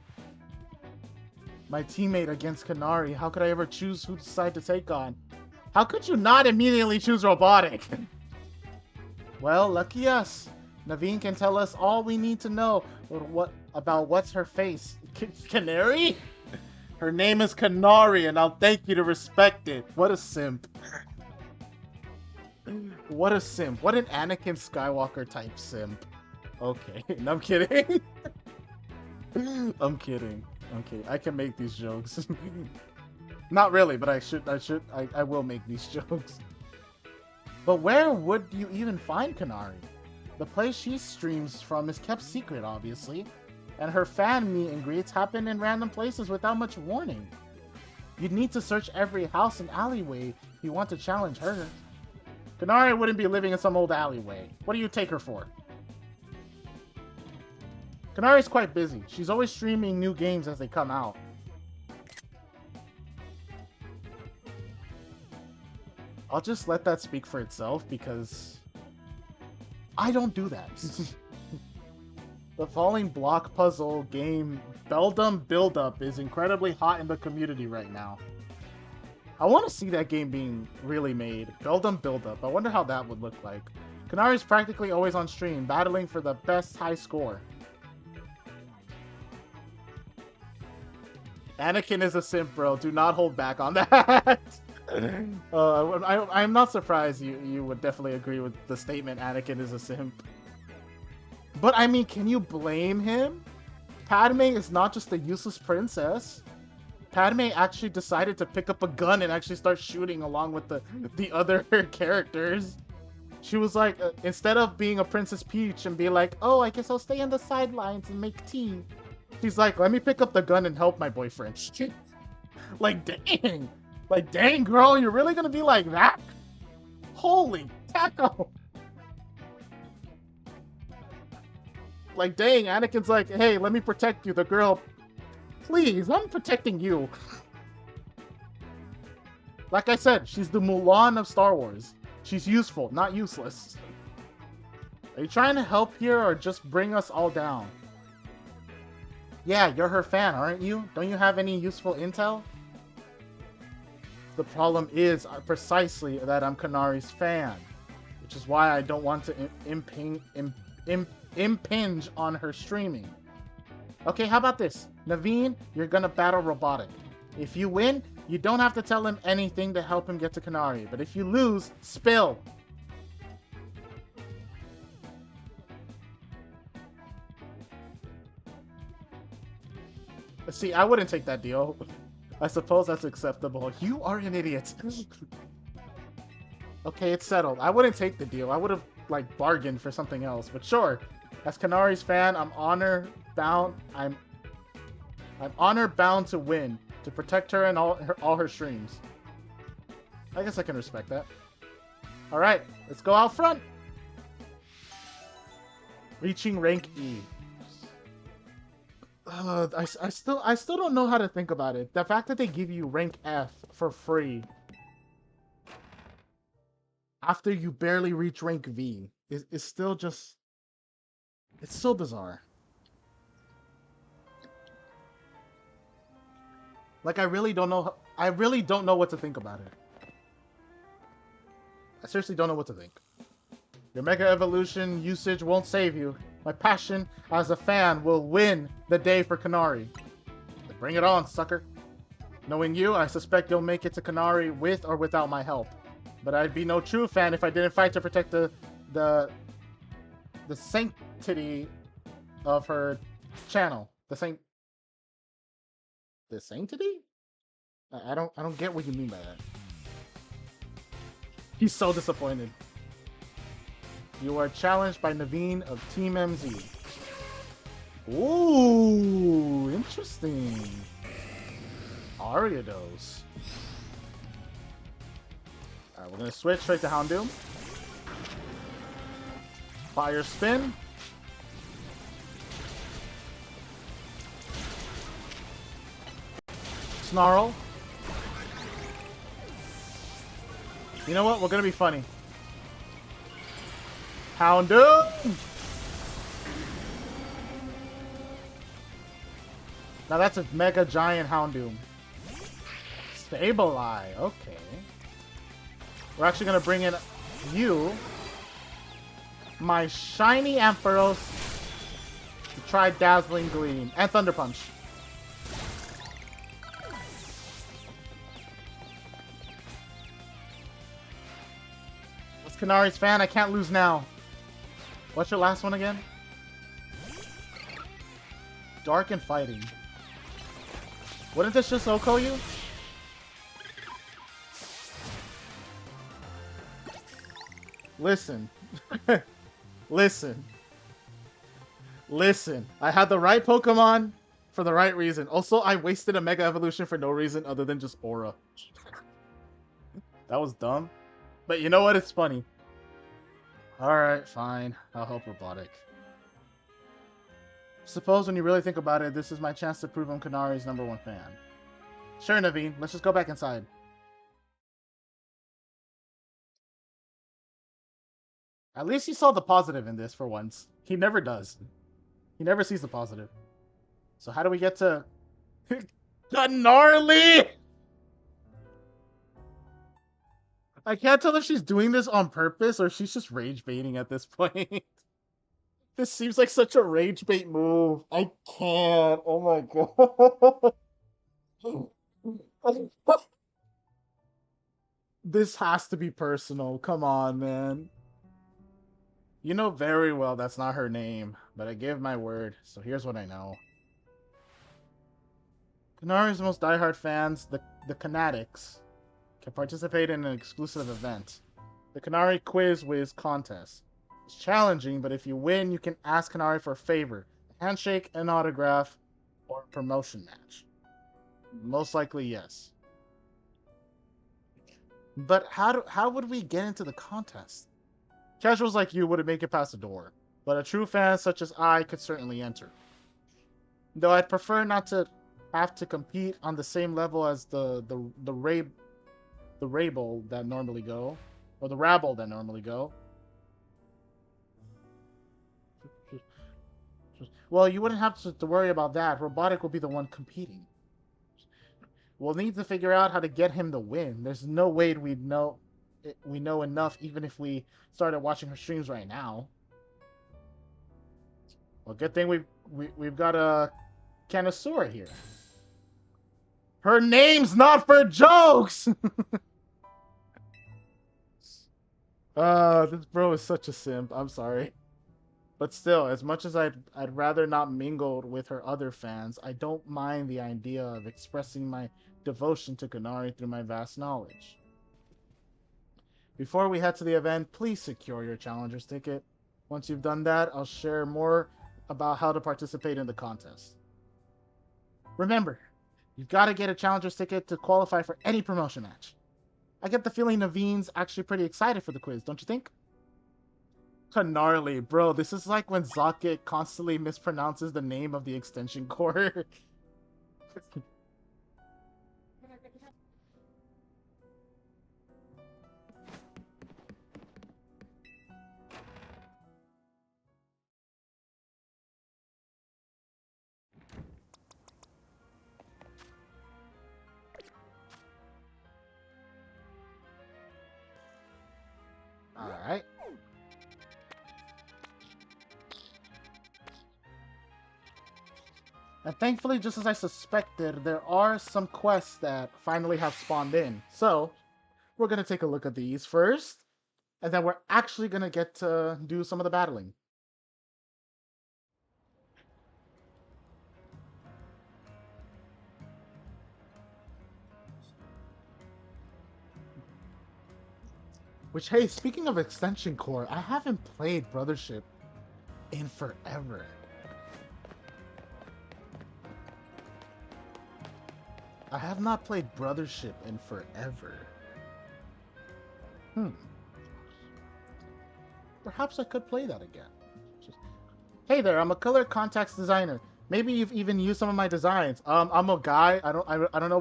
My teammate against Kanari. How could I ever choose who to decide to take on? How could you not immediately choose robotic? Well, lucky us. Naveen can tell us all we need to know about what's her face. Canary? Her name is Kanari, and I'll thank you to respect it. What a simp. What a simp. What an Anakin Skywalker type simp. Okay, no, I'm kidding. I'm kidding. Okay, I can make these jokes. Not really, but I will make these jokes. But where would you even find Kanari? The place she streams from is kept secret, obviously, and her fan meet and greets happen in random places without much warning. You'd need to search every house and alleyway if you want to challenge her. Kanari wouldn't be living in some old alleyway. What do you take her for? Kanari's quite busy. She's always streaming new games as they come out. I'll just let that speak for itself because I don't do that. The falling block puzzle game Beldum Build-Up is incredibly hot in the community right now. I want to see that game being really made. Build up. I wonder how that would look like. Kanari's practically always on stream, battling for the best high score. Anakin is a simp, bro. Do not hold back on that. I'm not surprised you would definitely agree with the statement Anakin is a simp. But I mean, can you blame him? Padme is not just a useless princess. Padme actually decided to pick up a gun and actually start shooting along with the other characters. She was like, instead of being a Princess Peach and be like, oh, I guess I'll stay on the sidelines and make tea. She's like, let me pick up the gun and help my boyfriend. Like, dang. Like, dang, girl, you're really gonna be like that? Holy taco. Like, dang, Anakin's like, hey, let me protect you. The girl, please, I'm protecting you. Like I said, she's the Mulan of Star Wars. She's useful, not useless. Are you trying to help here or just bring us all down? Yeah, you're her fan, aren't you? Don't you have any useful intel? The problem is precisely that I'm Kanari's fan, which is why I don't want to impinge on her streaming. Okay, how about this? Naveen, you're gonna battle Robotic. If you win, you don't have to tell him anything to help him get to Kanari, but if you lose, spill. See, I wouldn't take that deal. I suppose that's acceptable. You are an idiot. Okay, it's settled. I wouldn't take the deal. I would have, like, bargained for something else, but sure. As Kanari's fan, I'm honor bound to win, to protect her and all her streams. I guess I can respect that. All right, let's go out front. Reaching rank E. I still don't know how to think about it. The fact that they give you rank F for free after you barely reach rank V is still just, it's so bizarre. Like, I really don't know what to think about it. I seriously don't know what to think. Your Mega Evolution usage won't save you. My passion as a fan will win the day for Kanari. Bring it on, sucker. Knowing you, I suspect you'll make it to Kanari with or without my help. But I'd be no true fan if I didn't fight to protect the sanctity of her channel. The sanctity? I don't get what you mean by that. He's so disappointed. You are challenged by Naveen of Team MZ. Ooh, interesting. Ariados. Alright, we're gonna switch straight to Houndoom. Fire spin. Snarl. You know what? We're gonna be funny. Houndoom! Now that's a mega giant Houndoom. Stabilize, okay. We're actually gonna bring in you, my shiny Ampharos, to try Dazzling Gleam, and Thunder Punch. As Kanari's fan, I can't lose now. What's your last one again? Dark and Fighting. Wouldn't this just Oko you? Listen. Listen. Listen. I had the right Pokemon for the right reason. Also, I wasted a Mega Evolution for no reason other than just Aura. That was dumb. But you know what? It's funny. Alright, fine. I'll help Robotic. Suppose when you really think about it, this is my chance to prove I'm Kanari's #1 fan. Sure, Naveen. Let's just go back inside. At least he saw the positive in this for once. He never does. He never sees the positive. So how do we get to... Gnarly! I can't tell if she's doing this on purpose or she's just rage baiting at this point. This seems like such a rage bait move. I can't. Oh my god. This has to be personal. Come on, man. You know very well that's not her name, but I give my word, so here's what I know. Kanari's most diehard fans, the Kanatics, can participate in an exclusive event. The Kanari Quiz Wiz contest. It's challenging, but if you win, you can ask Kanari for a favor, a handshake, an autograph, or a promotion match. Most likely, yes. But how would we get into the contest? Casuals like you wouldn't make it past the door, but a true fan such as I could certainly enter. Though I'd prefer not to have to compete on the same level as the rabble that normally go, or the rabble that normally go. Well, you wouldn't have to worry about that. Robotic will be the one competing. We'll need to figure out how to get him to win. There's no way we know enough, even if we started watching her streams right now. Well, good thing we've got a Canosura here. Her name's not for jokes. This bro is such a simp. I'm sorry. But still, as much as I'd rather not mingle with her other fans, I don't mind the idea of expressing my devotion to Kanari through my vast knowledge. Before we head to the event, please secure your challenger's ticket. Once you've done that, I'll share more about how to participate in the contest. Remember, you've got to get a challenger's ticket to qualify for any promotion match. I get the feeling Naveen's actually pretty excited for the quiz, don't you think? Gnarly, bro. This is like when Zocket constantly mispronounces the name of the extension cord. Alright. And thankfully, just as I suspected, there are some quests that finally have spawned in. So, we're going to take a look at these first, and then we're actually going to get to do some of the battling. Which, hey, speaking of Extension Core, I haven't played Brothership in forever. I have not played Brothership in forever. Perhaps I could play that again. Hey there, I'm a color context designer. Maybe you've even used some of my designs. I'm a guy. I don't know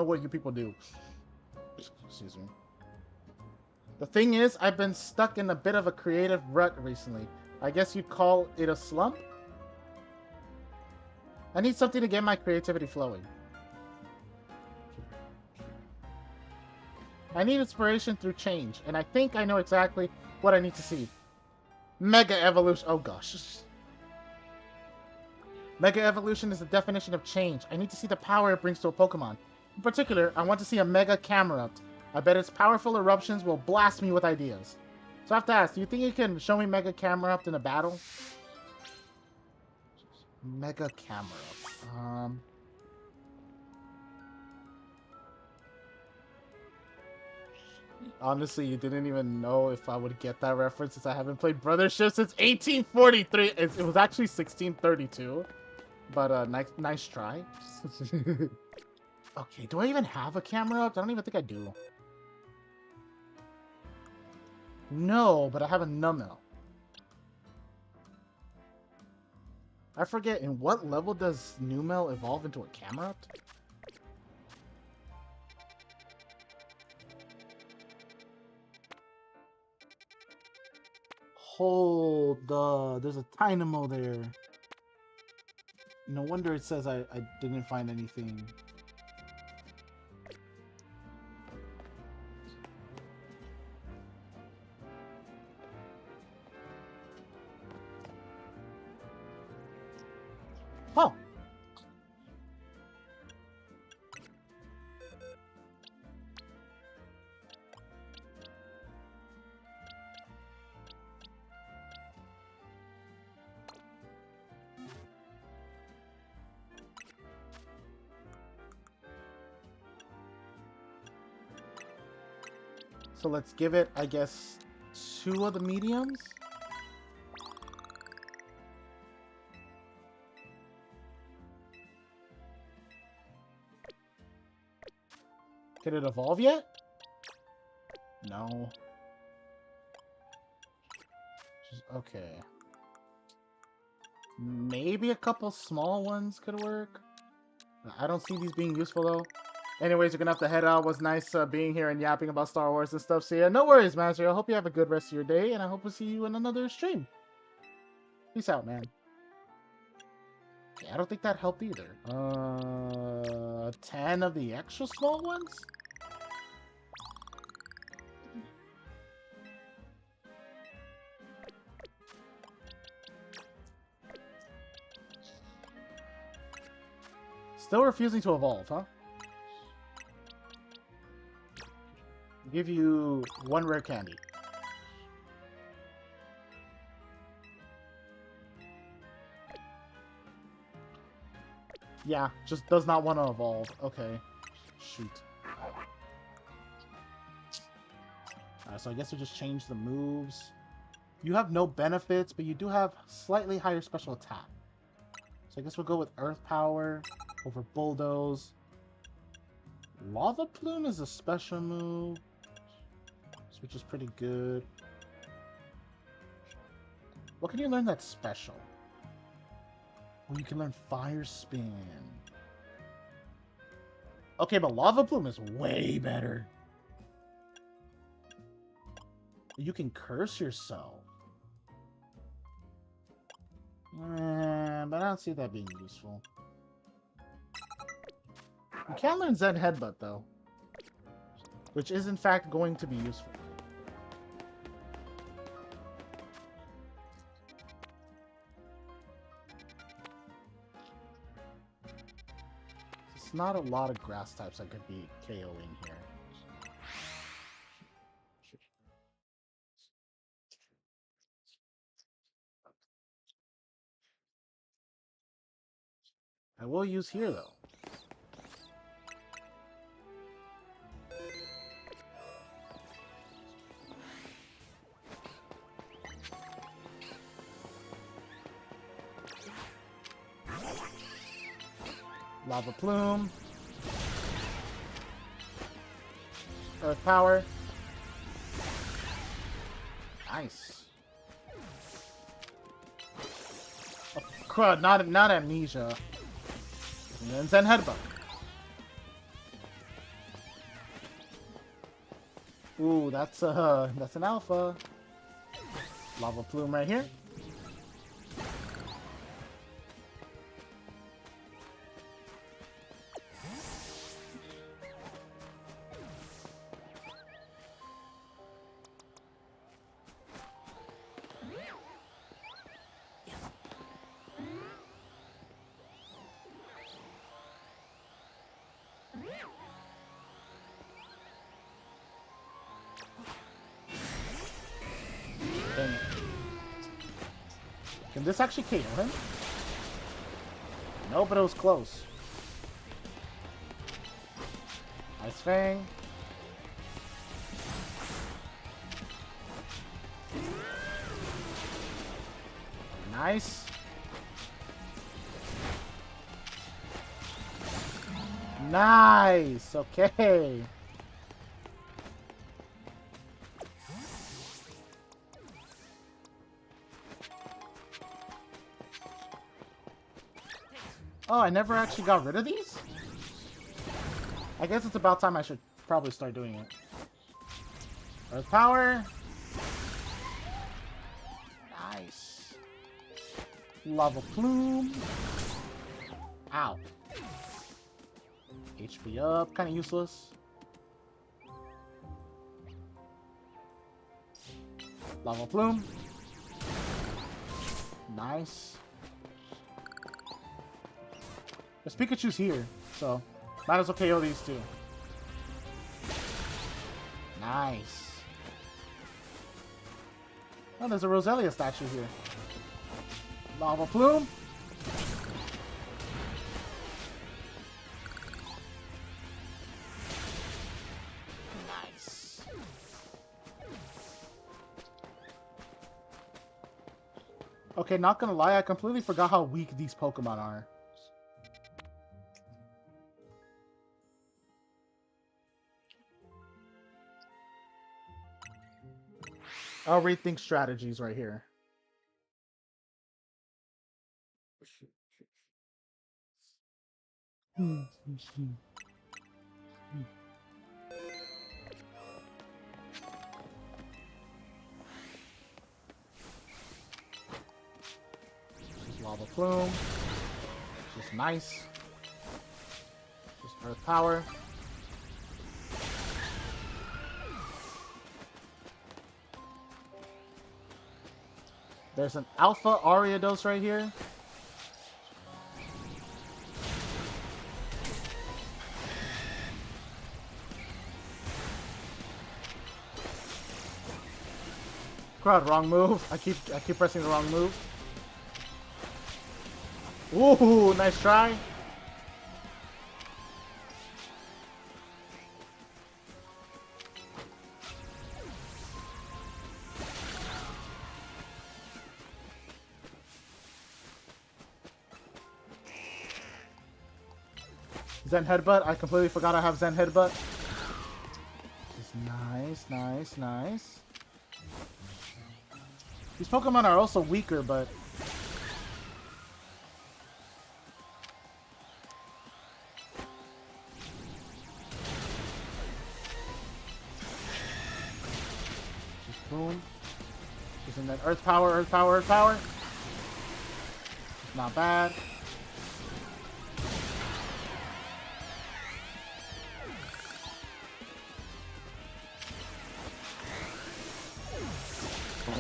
what you people do. Excuse me. The thing is, I've been stuck in a bit of a creative rut recently. I guess you'd call it a slump? I need something to get my creativity flowing. I need inspiration through change, and I think I know exactly what I need to see. Mega Evolution. Oh gosh. Mega Evolution is the definition of change. I need to see the power it brings to a Pokemon. In particular, I want to see a Mega Camerupt. I bet its powerful eruptions will blast me with ideas. So I have to ask, do you think you can show me Mega Camerupt in a battle? Mega Camerupt. Honestly, you didn't even know if I would get that reference since I haven't played Brothership since 1843. It was actually 1632. But nice try. Okay, do I even have a Camerupt? I don't even think I do. No, but I have a Numel. I forget, in what level does Numel evolve into a Camerupt? Hold there's a Dynamo there. No wonder it says I didn't find anything. So let's give it, I guess, 2 of the mediums. Can it evolve yet? No. Okay. Maybe a couple small ones could work. I don't see these being useful though. Anyways, you're gonna have to head out. It was nice being here and yapping about Star Wars and stuff. So yeah, no worries, Master. I hope you have a good rest of your day, and I hope to see you in another stream. Peace out, man. Okay, I don't think that helped either. 10 of the extra small ones? Still refusing to evolve, huh? Give you 1 rare candy. Yeah, just does not want to evolve. Okay. Shoot. Alright, so I guess we'll just change the moves. You have no benefits, but you do have slightly higher special attack. So I guess we'll go with Earth Power over Bulldoze. Lava Plume is a special move, which is pretty good. What can you learn that's special? Well, you can learn Fire Spin. Okay, but Lava Plume is way better. You can curse yourself. But I don't see that being useful. You can learn Zen Headbutt, though. Which is, in fact, going to be useful. It's not a lot of grass types that could be KOing here. I will use here, though. Lava Plume. Earth Power. Nice. Oh, crud, not Amnesia. And then Zen Headbutt. Ooh, that's an alpha. Lava Plume right here. Can this actually KO him? No, but it was close. Nice Fang. Nice. Nice. Okay. Oh, I never actually got rid of these? I guess it's about time I should probably start doing it. Earth Power. Nice. Lava Plume. Ow. HP up, kind of useless. Lava Plume. Nice. There's Pikachu's here, so might as well KO these two. Nice. Oh, there's a Roselia statue here. Lava Plume. Nice. Okay, not gonna lie, I completely forgot how weak these Pokemon are. I'll rethink strategies right here. Lava Plume. Just nice. Just Earth Power. There's an Alpha Ariados right here. Crowd, wrong move. I keep pressing the wrong move. Ooh, nice try. Zen Headbutt. I completely forgot I have Zen Headbutt. Just nice, nice, nice. These Pokemon are also weaker, but... Just boom. Using that Earth Power, Earth Power, Earth Power. It's not bad.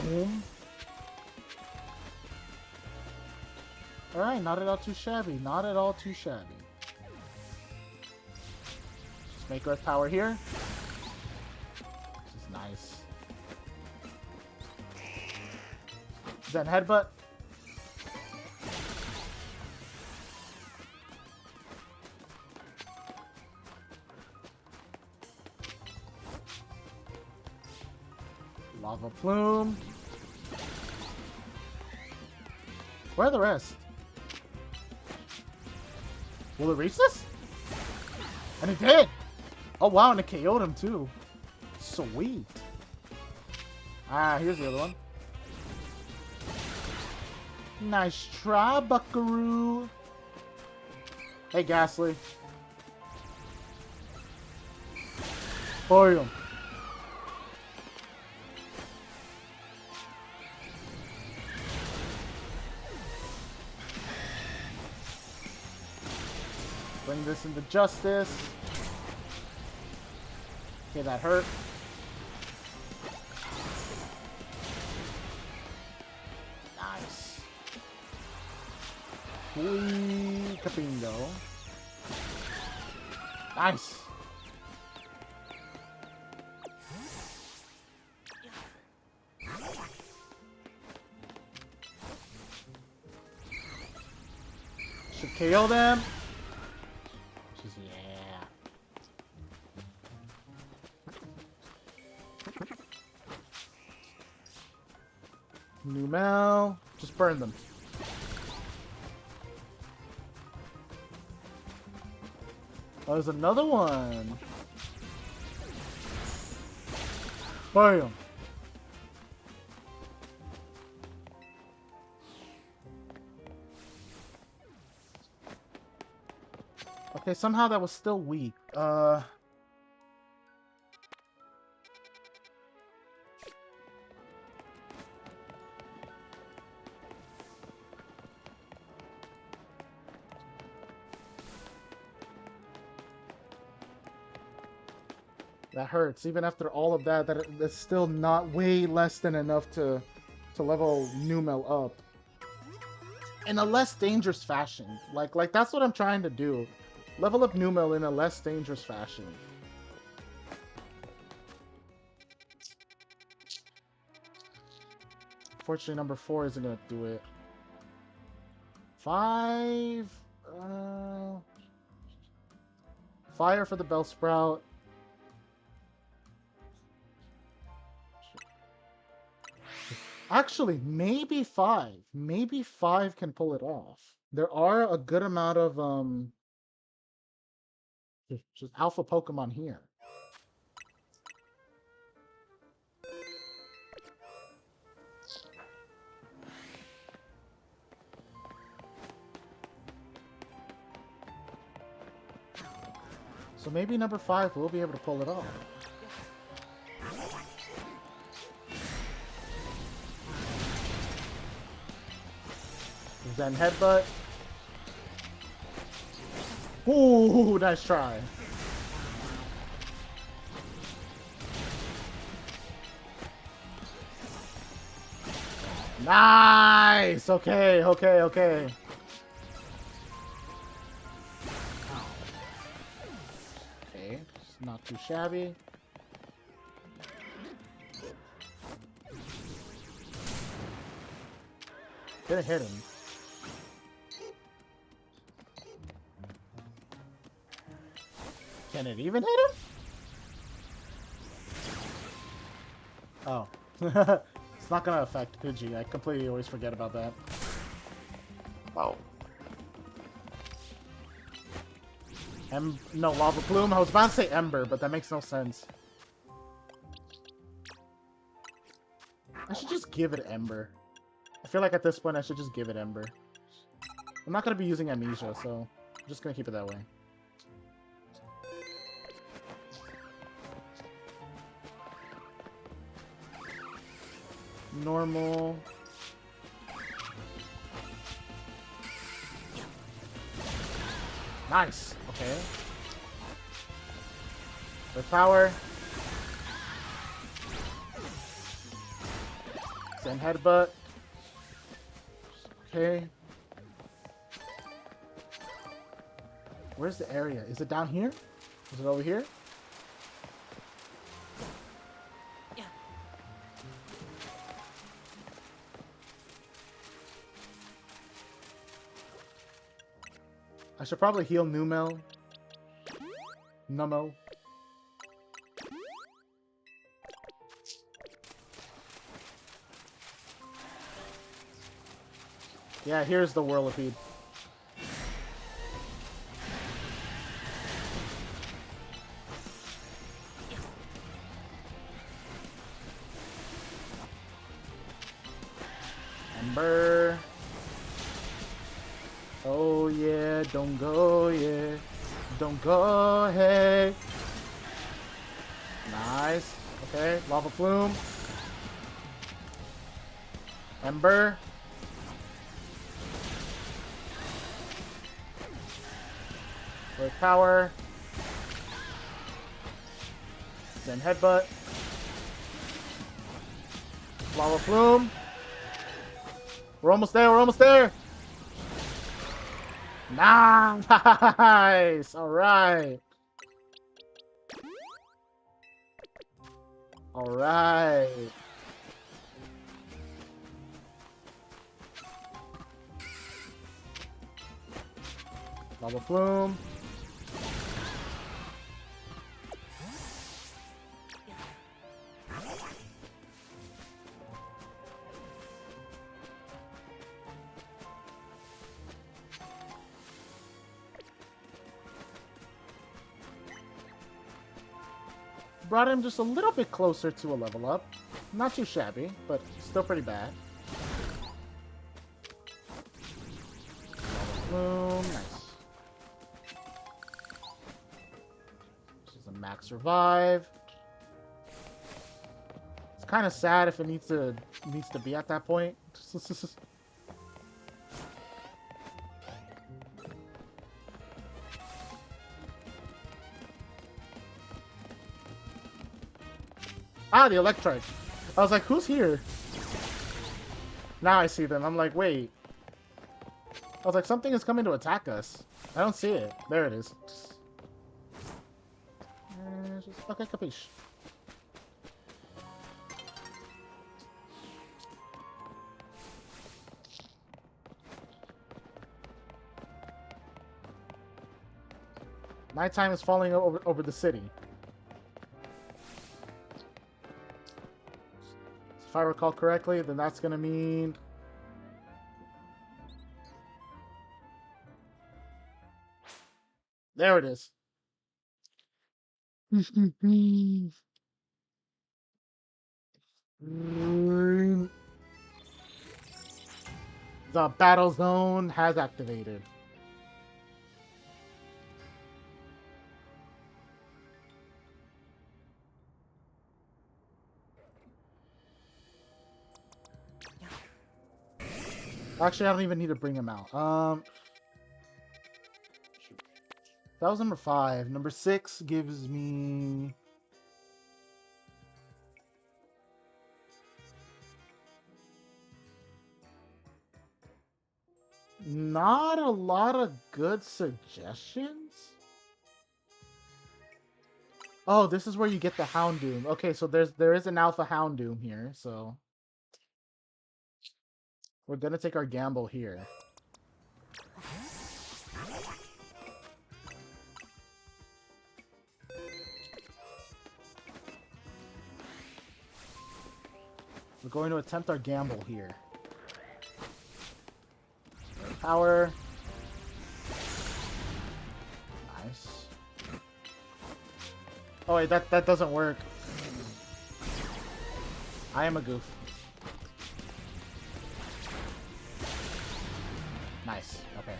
Boom. Alright, not at all too shabby. Not at all too shabby. Just make Earth Power here. This is nice. Zen Headbutt. Lava Plume. Where are the rest? Will it reach this? And it did! Oh wow, and it KO'd him too. Sweet. Ah, here's the other one. Nice try, buckaroo. Hey, Ghastly. Boom. Bring this into justice. Okay, that hurt. Nice. Wee Capingo. Nice. Should KO them. Just, yeah. Numel. Just burn them. Oh, there's another one. Bam. Okay, somehow that was still weak. That hurts. Even after all of that, that's still not way less than enough to level Numel up. In a less dangerous fashion. Like that's what I'm trying to do. Level up Numel in a less dangerous fashion. Unfortunately, number 4 isn't gonna do it. 5. Fire for the Bellsprout. Actually, maybe 5. Maybe 5 can pull it off. There are a good amount of just alpha Pokemon here. So maybe number 5 will be able to pull it off. Zen Headbutt. Ooh, nice try. Nice! Okay, okay, okay. Okay, it's not too shabby. Didn't hit him. Can it even hit him? Oh. It's not gonna affect Pidgey. I completely always forget about that. Oh. No, Lava Plume. I was about to say Ember, but that makes no sense. I should just give it Ember. I feel like at this point I should just give it Ember. I'm not gonna be using Amnesia, so I'm just gonna keep it that way. Normal. Nice. Okay. With power. Zen Headbutt. Okay. Where's the area? Is it down here? Is it over here? I should probably heal Numel. Numel. Yeah, here's the Whirlipede. Ember. Oh yeah, don't go, yeah. Don't go, hey. Nice. Okay, Lava Plume. Ember. With power. Then Headbutt. Lava Plume. We're almost there, we're almost there. Nice! Alright. Alright. Lava Plume. Brought him just a little bit closer to a level up. Not too shabby, but still pretty bad. Boom, nice. This is a max revive. It's kind of sad if it needs to be at that point. Ah, the Electrike. I was like, who's here? Now I see them. I'm like, wait. I was like, something is coming to attack us. I don't see it. There it is. Okay, capiche. Nighttime is falling over the city. if I recall correctly, then that's gonna mean... There it is. The battle zone has activated. Actually, I don't even need to bring him out. That was number 5. Number 6 gives me... Not a lot of good suggestions? Oh, this is where you get the Houndoom. Okay, so there is an Alpha Houndoom here, so... We're gonna take our gamble here. We're going to attempt our gamble here. Power. Nice. Oh wait, that doesn't work. I am a goof. Nice. Okay.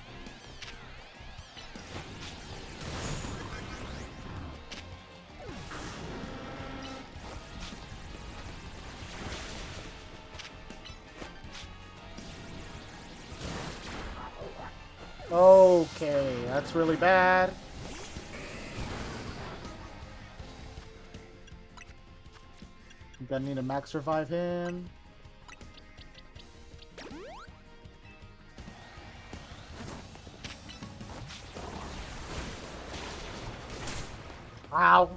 Okay, that's really bad. I'm gonna need to max revive him. Ow!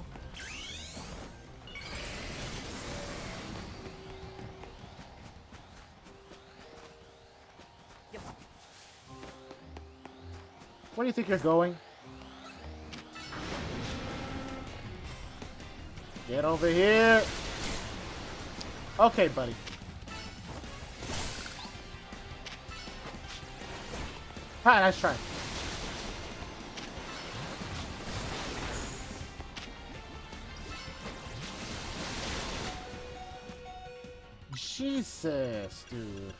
Where do you think you're going? Get over here! Okay, buddy. Alright, nice try. Jesus, dude.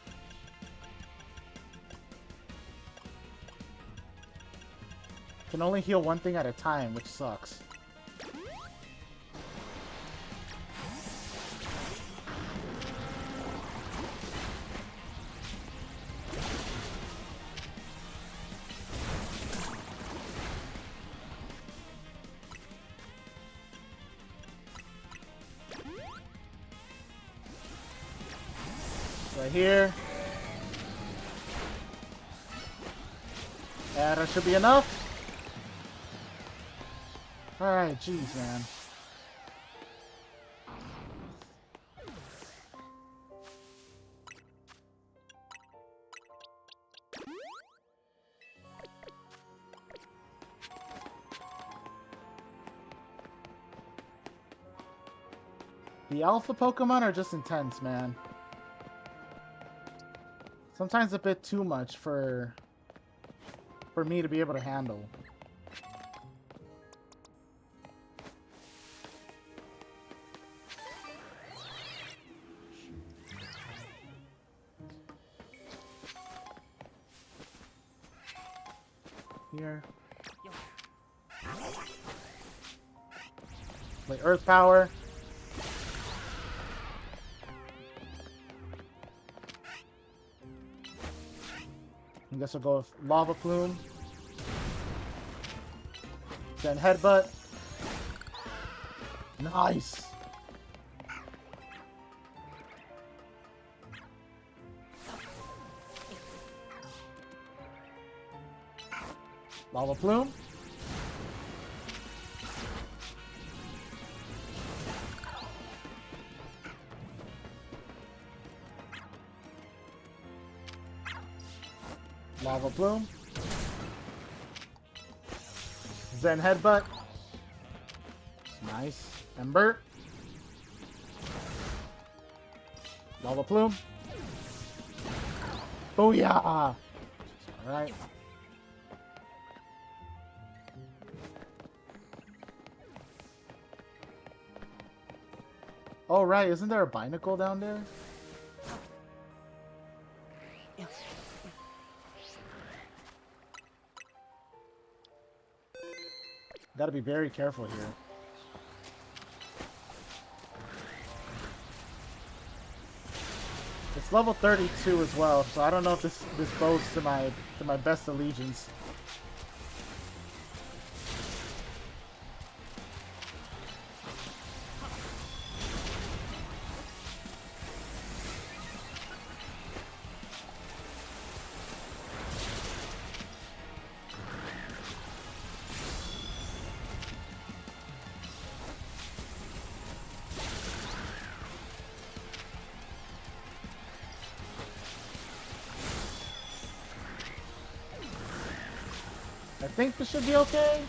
Can only heal one thing at a time, which sucks. Right here. That should be enough. Alright, jeez, man. The alpha Pokemon are just intense, man. Sometimes a bit too much for me to be able to handle. Here. Play Earth Power. I guess I'll go with Lava Plume. Then Headbutt. Nice! Lava Plume. Lava Plume. Zen Headbutt. Nice. Ember. Lava Plume. Booyah! Alright. Oh, right. Isn't there a Binacle down there? Gotta be very careful here. It's level 32 as well, so I don't know if this goes to my best allegiance. I think this should be okay.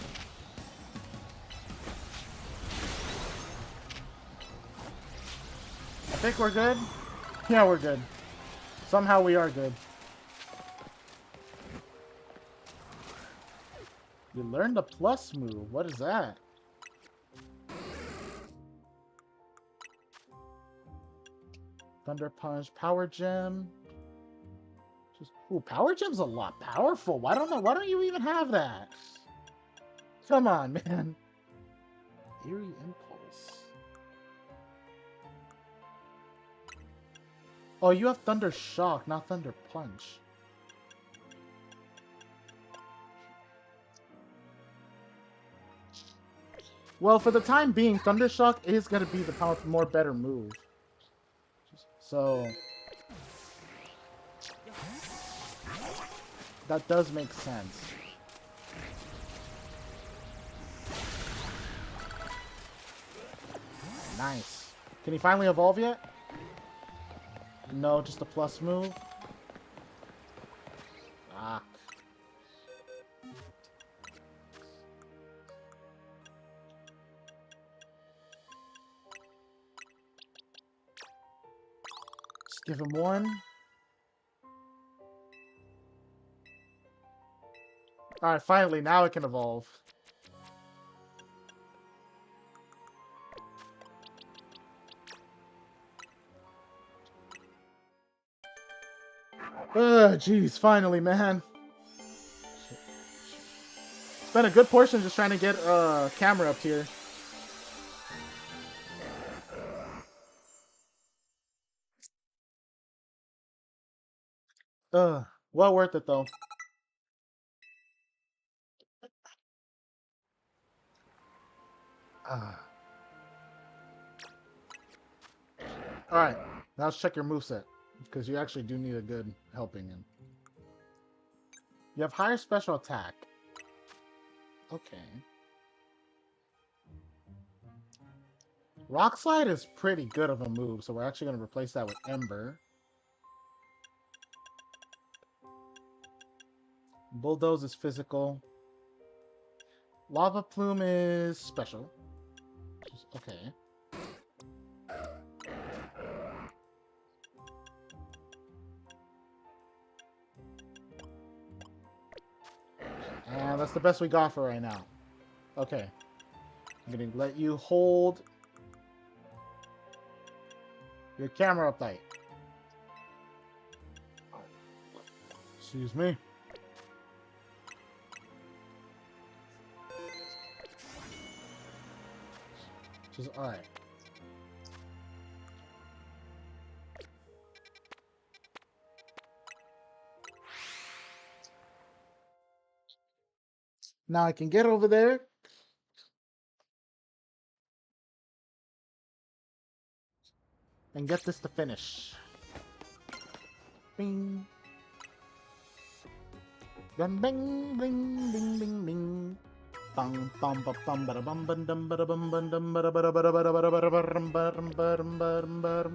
I think we're good. Yeah, we're good. Somehow we are good. You learned a plus move. What is that? Thunder Punch, Power Gem. Ooh, Power Gem's a lot powerful. Why don't you even have that? Come on, man. Eerie Impulse. Oh, you have Thunder Shock, not Thunder Punch. Well, for the time being, Thunder Shock is going to be the more better move. So that does make sense. Nice. Can he finally evolve yet? No, just a plus move. Ah. Just give him one. Alright, finally, now it can evolve. Jeez, finally, man. Spent a good portion just trying to get Camerupt here. Well worth it though. Alright, now let's check your moveset. Because you actually do need a good helping him. You have higher special attack. Okay. Rock Slide is pretty good of a move, so we're actually going to replace that with Ember. Bulldoze is physical. Lava Plume is special. Okay. And that's the best we got for right now. Okay. I'm going to let you hold your camera up tight. Excuse me. Just alright. Now I can get over there. And get this to finish. Bing. Bing, bing, bing, bing, bing, bing. Bum, bum, bum, bum, bada, bum, bum, dum, bada, bum, bum, dum, bada, bada, bada, bada, bada, bada, bada, bada, bada, bada, bada.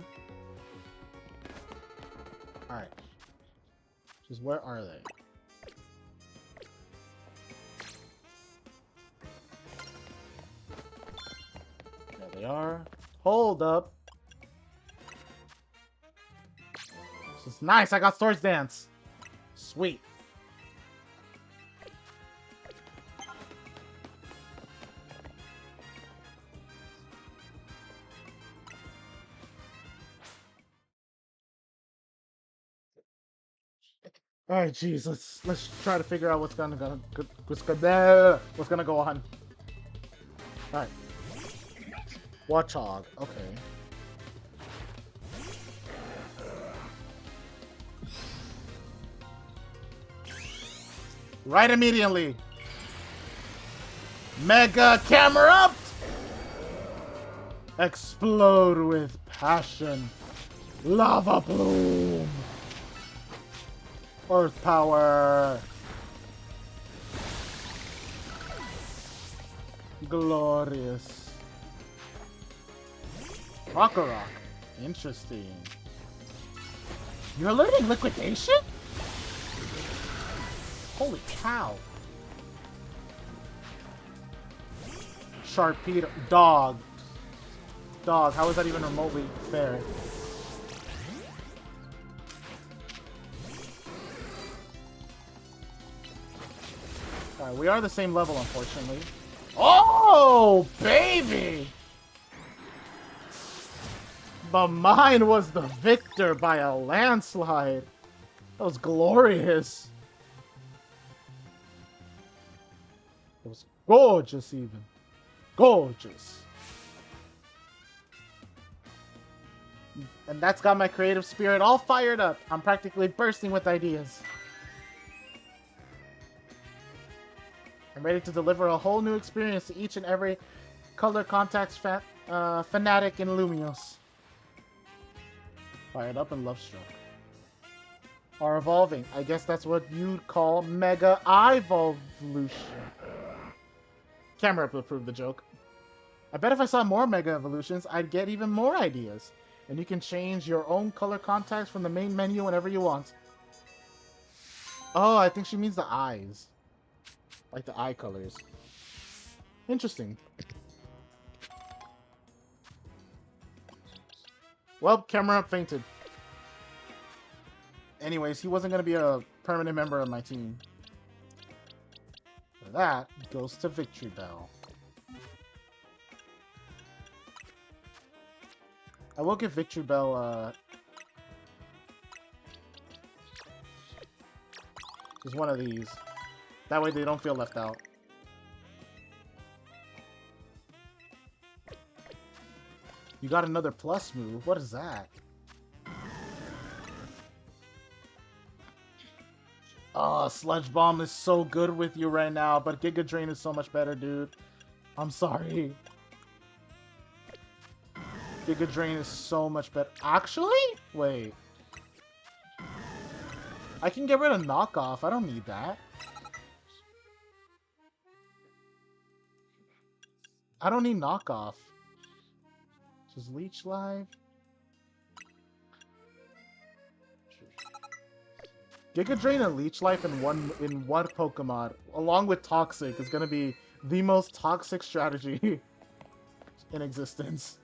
Alright. Just where are they? There they are. Hold up. It's nice. I got Swords Dance. Sweet. All right, jeez. Let's try to figure out what's gonna go on. All right. Watchog. Okay. Right immediately. Mega Camerupt! Explode with passion. Lava Bloom. Earth Power. Glorious. Rock. Interesting. You're learning Liquidation? Holy cow. Sharpedo. Dog. How is that even remotely fair? Alright, we are the same level, unfortunately. Oh, baby! But mine was the victor by a landslide. That was glorious. It was gorgeous, even. Gorgeous. And that's got my creative spirit all fired up. I'm practically bursting with ideas. I'm ready to deliver a whole new experience to each and every color contacts fanatic in Lumios. Fired up and love struck. Are evolving. I guess that's what you'd call Mega Evolution. Camerupt approved the joke. I bet if I saw more Mega Evolutions, I'd get even more ideas. And you can change your own color contacts from the main menu whenever you want. Oh, I think she means the eyes. Like the eye colors. Interesting. Well, Camerupt fainted. Anyways, he wasn't going to be a permanent member of my team. That goes to Victreebel. I will give Victreebel just one of these. That way they don't feel left out. You got another plus move. What is that? Oh, Sludge Bomb is so good with you right now, but Giga Drain is so much better, dude. I'm sorry. Giga Drain is so much better. Actually? Wait. I can get rid of Knockoff. I don't need that. I don't need Knockoff. Just Leech Life. Giga Drain and Leech Life in one Pokemon, along with Toxic, is gonna be the most toxic strategy in existence.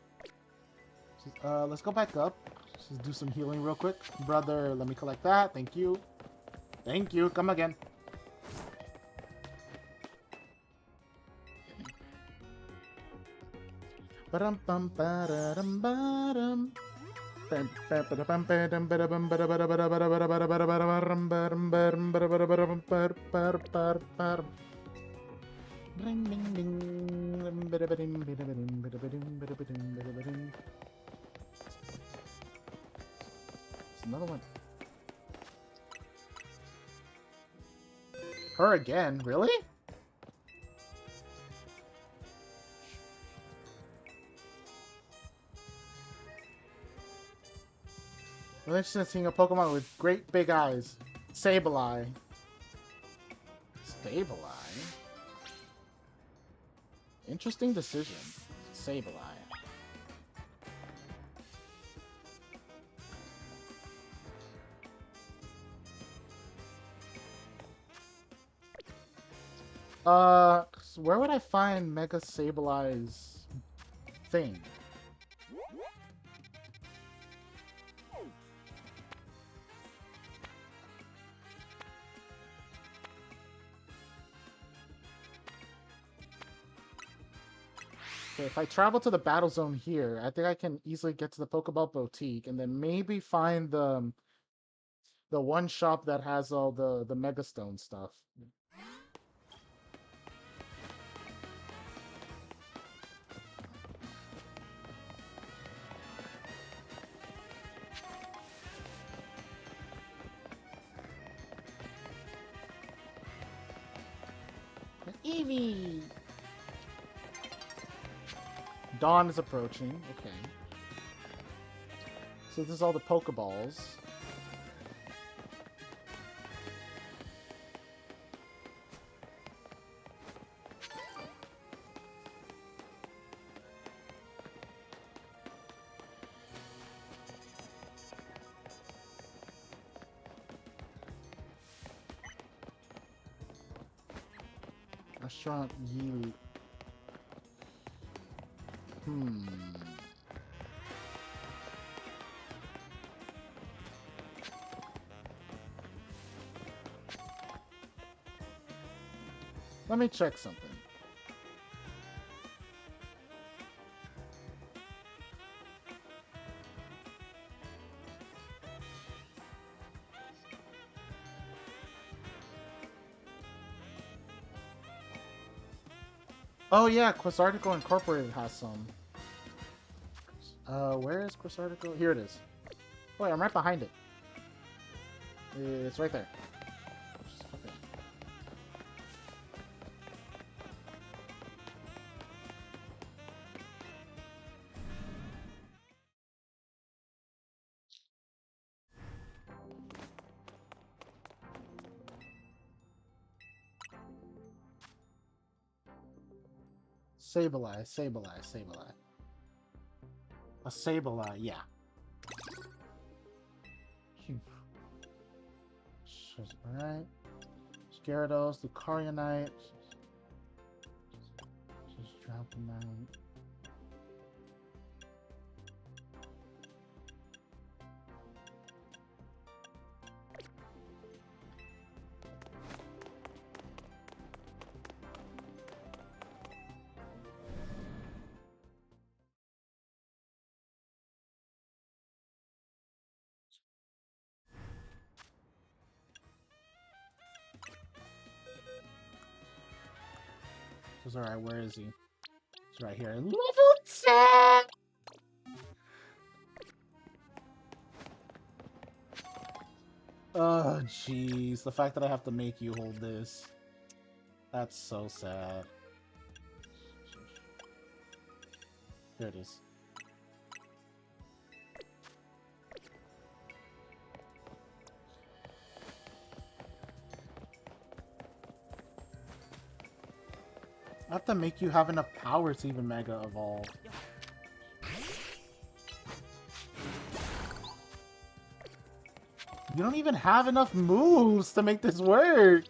Let's go back up. Just do some healing real quick. Brother, let me collect that. Thank you. Thank you. Come again. Ba-dum bum ba-da-dum ba-dum. Another one. Her again? Really? I'm interested in seeing a Pokemon with great big eyes. Sableye. Sableye? Interesting decision. Sableye. Where would I find Mega Sableye's thing? Okay, if I travel to the battle zone here, I think I can easily get to the Pokeball Boutique and then maybe find the one shop that has all the Mega Stone stuff. Eevee! Dawn is approaching. Okay. So this is all the Pokeballs. Restaurant Yi. Let me check something. Oh yeah, Quizarticle Incorporated has some. Where is Quizarticle? Here it is. Wait, I'm right behind it. It's right there. Okay. Sableye, Sableye, Sableye. A Sableye, yeah. Alright. Gyarados, Lucarionite. Just Dragonite. It's alright, where is he? He's right here. Level 10! Oh, jeez. The fact that I have to make you hold this. That's so sad. There it is. I have to make you have enough power to even Mega Evolve. You don't even have enough moves to make this work!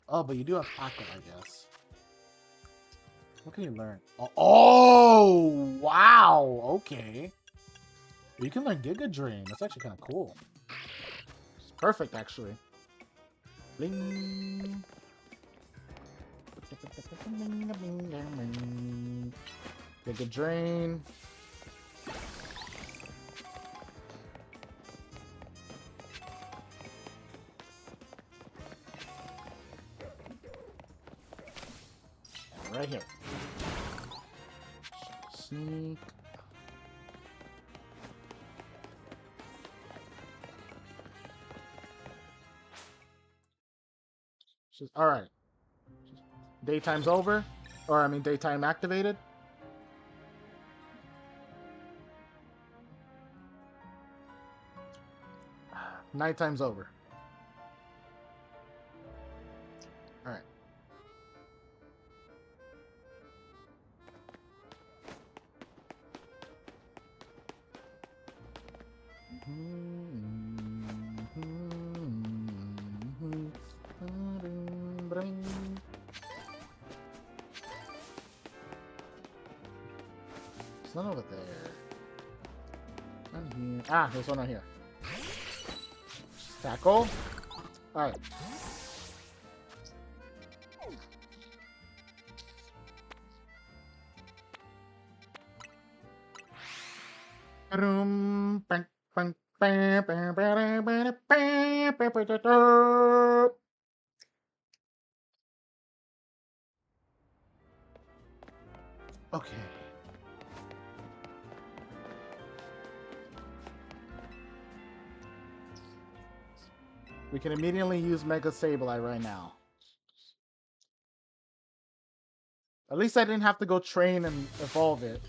Oh, but you do have Tackle, I guess. What can you learn? Oh, wow! Okay. You can learn Giga Drain. That's actually kind of cool. It's perfect, actually. Bling! Giga Drain. Right here. Sneak. All right. Daytime's over, or I mean, daytime activated. Nighttime's over. All right. There's none over there. None here. Ah, there's one right here. Tackle. Alright. Okay. We can immediately use Mega Sableye right now. At least I didn't have to go train and evolve it.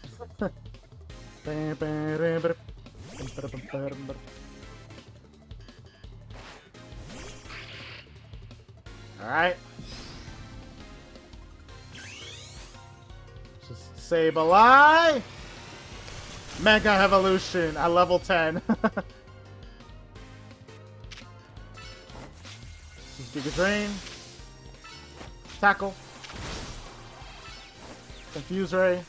Alright. Just Sableye! Mega Evolution at level 10. Just Giga Drain. Tackle. Confuse Ray.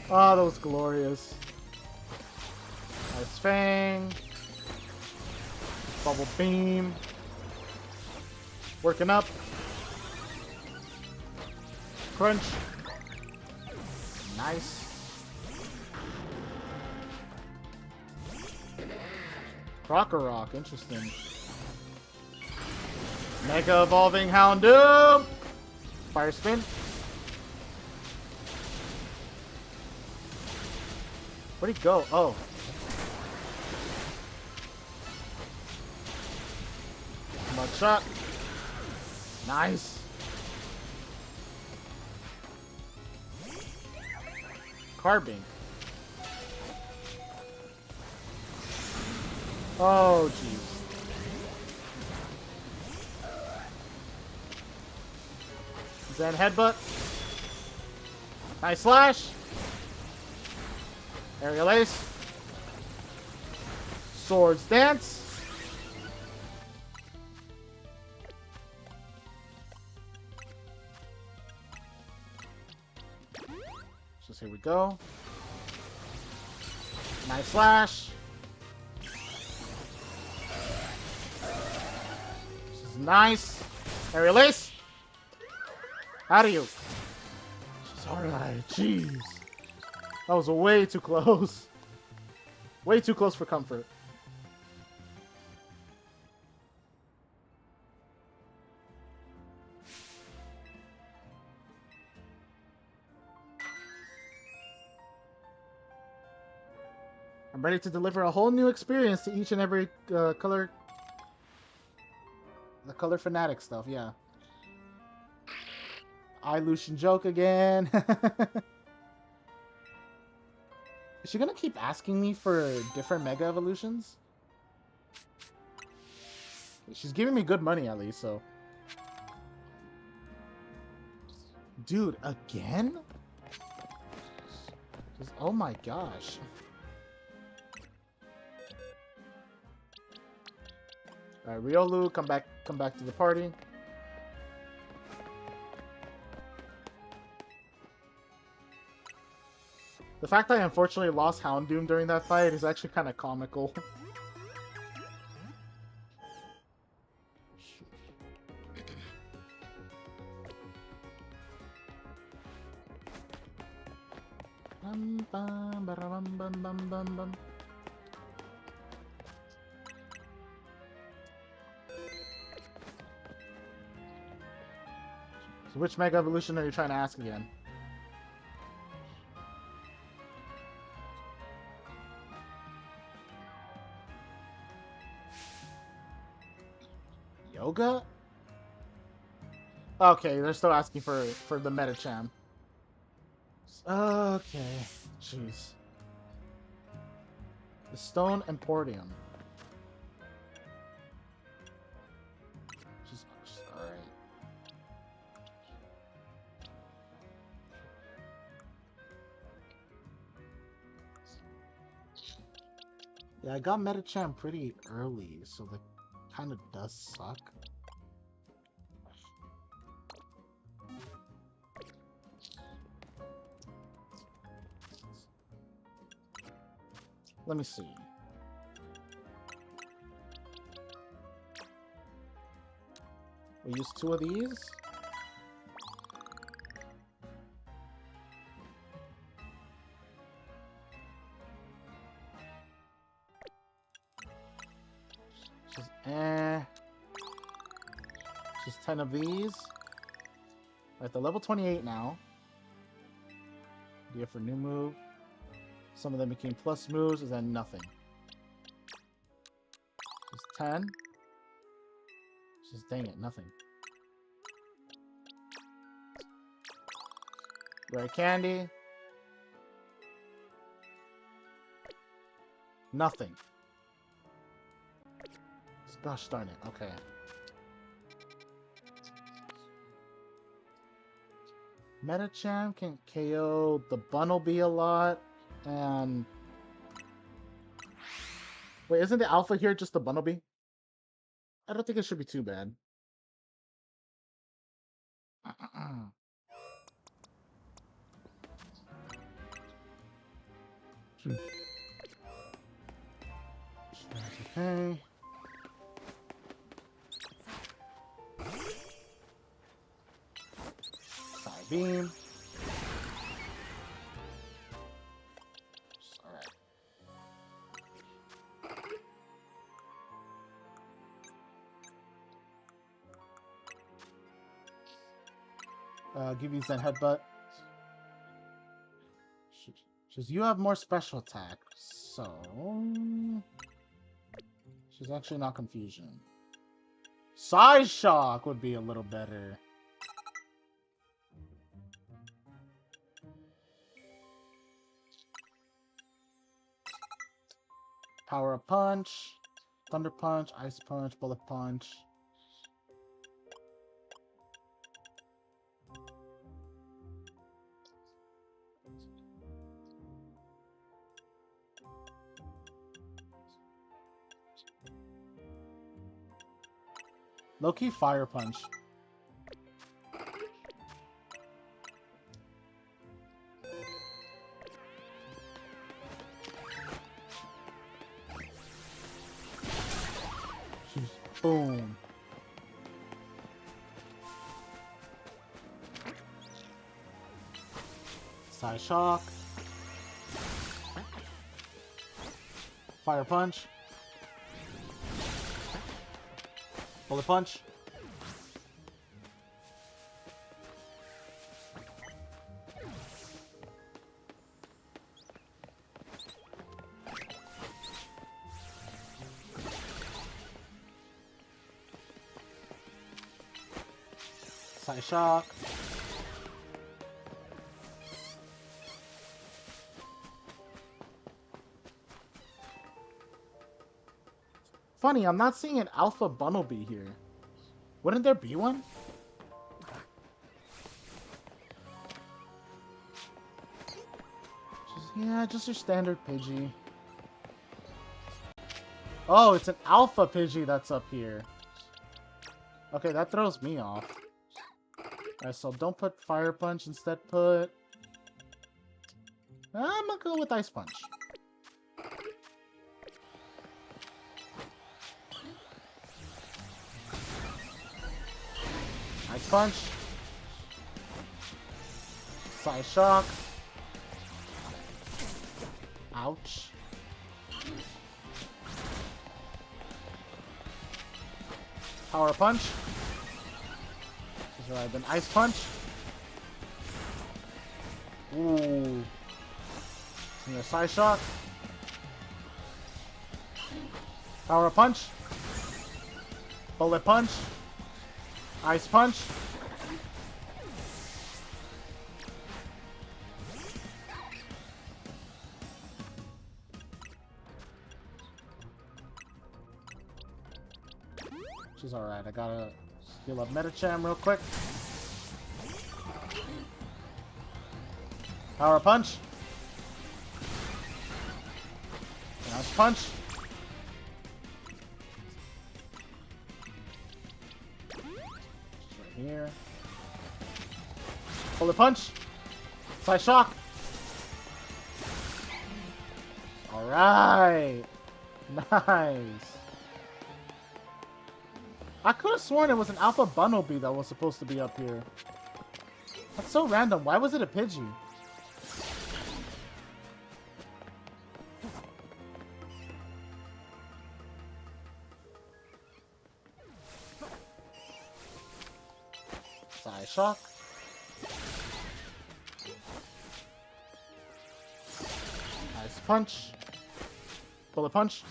Oh, that was glorious. Nice Fang. Bubble Beam. Working up. Crunch. Nice. Rock, interesting. Mega Evolving Houndoom! Fire Spin. Where'd he go? Oh. Mud Shot. Nice. Carbink. Oh, jeez. Zen Headbutt. Nice Slash. Aerial Ace. Swords Dance. So here we go. Nice Slash. This is nice. Aerial Ace. How do you? Alright, jeez. That was way too close. Way too close for comfort. I'm ready to deliver a whole new experience to each and every color. The color fanatic stuff, yeah. Lucian joke again. Is she gonna keep asking me for different Mega Evolutions? She's giving me good money at least, so. Dude, again? Just, oh my gosh. Alright, Riolu, come back to the party. The fact that I unfortunately lost Houndoom during that fight is actually kind of comical. So which Mega Evolution are you trying to ask again? Yoga? Okay, they're still asking for the Metacham. Okay, jeez. The Stone Emporium. Just alright. Yeah, I got Metacham pretty early, so that kind of does suck. Let me see. We use 2 of these. Just 10 of these. Alright, the level 28 now. Idea for new move. Some of them became plus moves, and then nothing. Just 10. Just dang it, nothing. Rare candy. Nothing. Gosh darn it, okay. Metacham can KO the Bunnelby a lot, and... Wait, isn't the alpha here just the Bunnelby? I don't think it should be too bad. Okay. Side beam. Give you Zen Headbutt. She's you have more special attack, so she's actually not Confusion. Side Shock would be a little better. Power Up Punch, Thunder Punch, Ice Punch, Bullet Punch. Low-key Fire Punch. Boom. Side Shock. Fire Punch. Bullet Punch. Side Shock. Funny, I'm not seeing an Alpha Bunnelby here. Wouldn't there be one? Just your standard Pidgey. Oh, it's an Alpha Pidgey that's up here. Okay, that throws me off. Alright, so don't put Fire Punch, instead put... I'm gonna go with Ice Punch. Ice Punch. Side Shock. Ouch. Power Punch. Alright, then Ice Punch. Ooh. And a Side Shock. Power Punch. Bullet Punch. Ice Punch. She's alright. I gotta heal up Metacham real quick. Power Punch. Ice Punch. Here. Bullet Punch. Side Shock. Alright. Nice. I could have sworn it was an Alpha Bunnelby that was supposed to be up here. That's so random. Why was it a Pidgey? Shock. Nice punch. Bullet punch.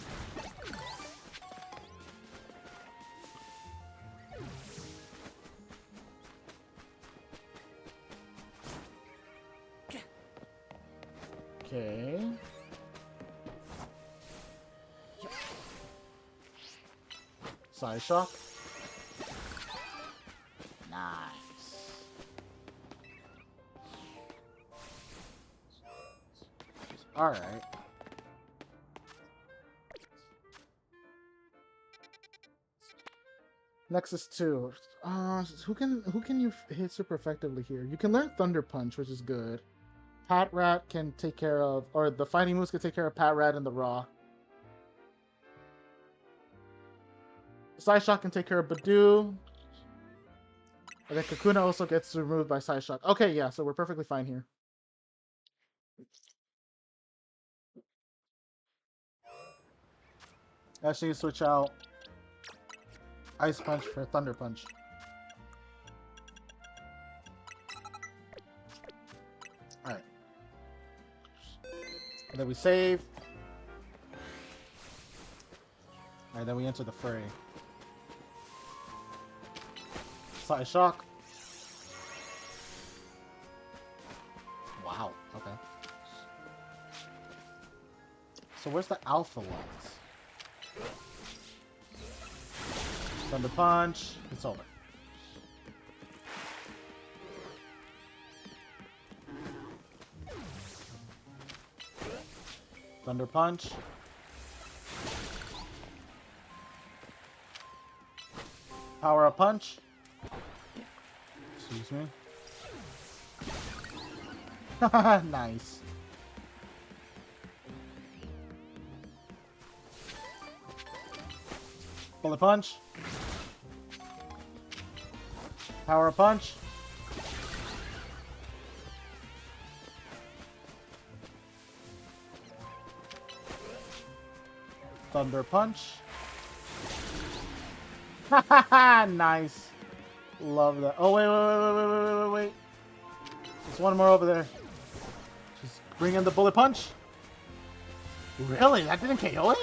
Okay. Side shock. Nice. All right. Nexus 2. Who can you hit super effectively here? You can learn Thunder Punch, which is good. Pat Rat can take care of, or the fighting moves can take care of Pat Rat and the Raw. Side Shock can take care of Badoo. And then Kakuna also gets removed by Side Shock. Okay, yeah, so we're perfectly fine here. Actually, switch out Ice Punch for Thunder Punch. Alright. And then we save. Alright, then we enter the fray. Side Shock. Wow, okay. So where's the Alpha ones? Thunder Punch. It's over. Thunder Punch. Power Up Punch. Excuse me. Nice. Bullet Punch. Power Up Punch. Thunder Punch. Nice. Love that. Oh, wait. There's one more over there. Just bring in the Bullet Punch. Really? That didn't KO it?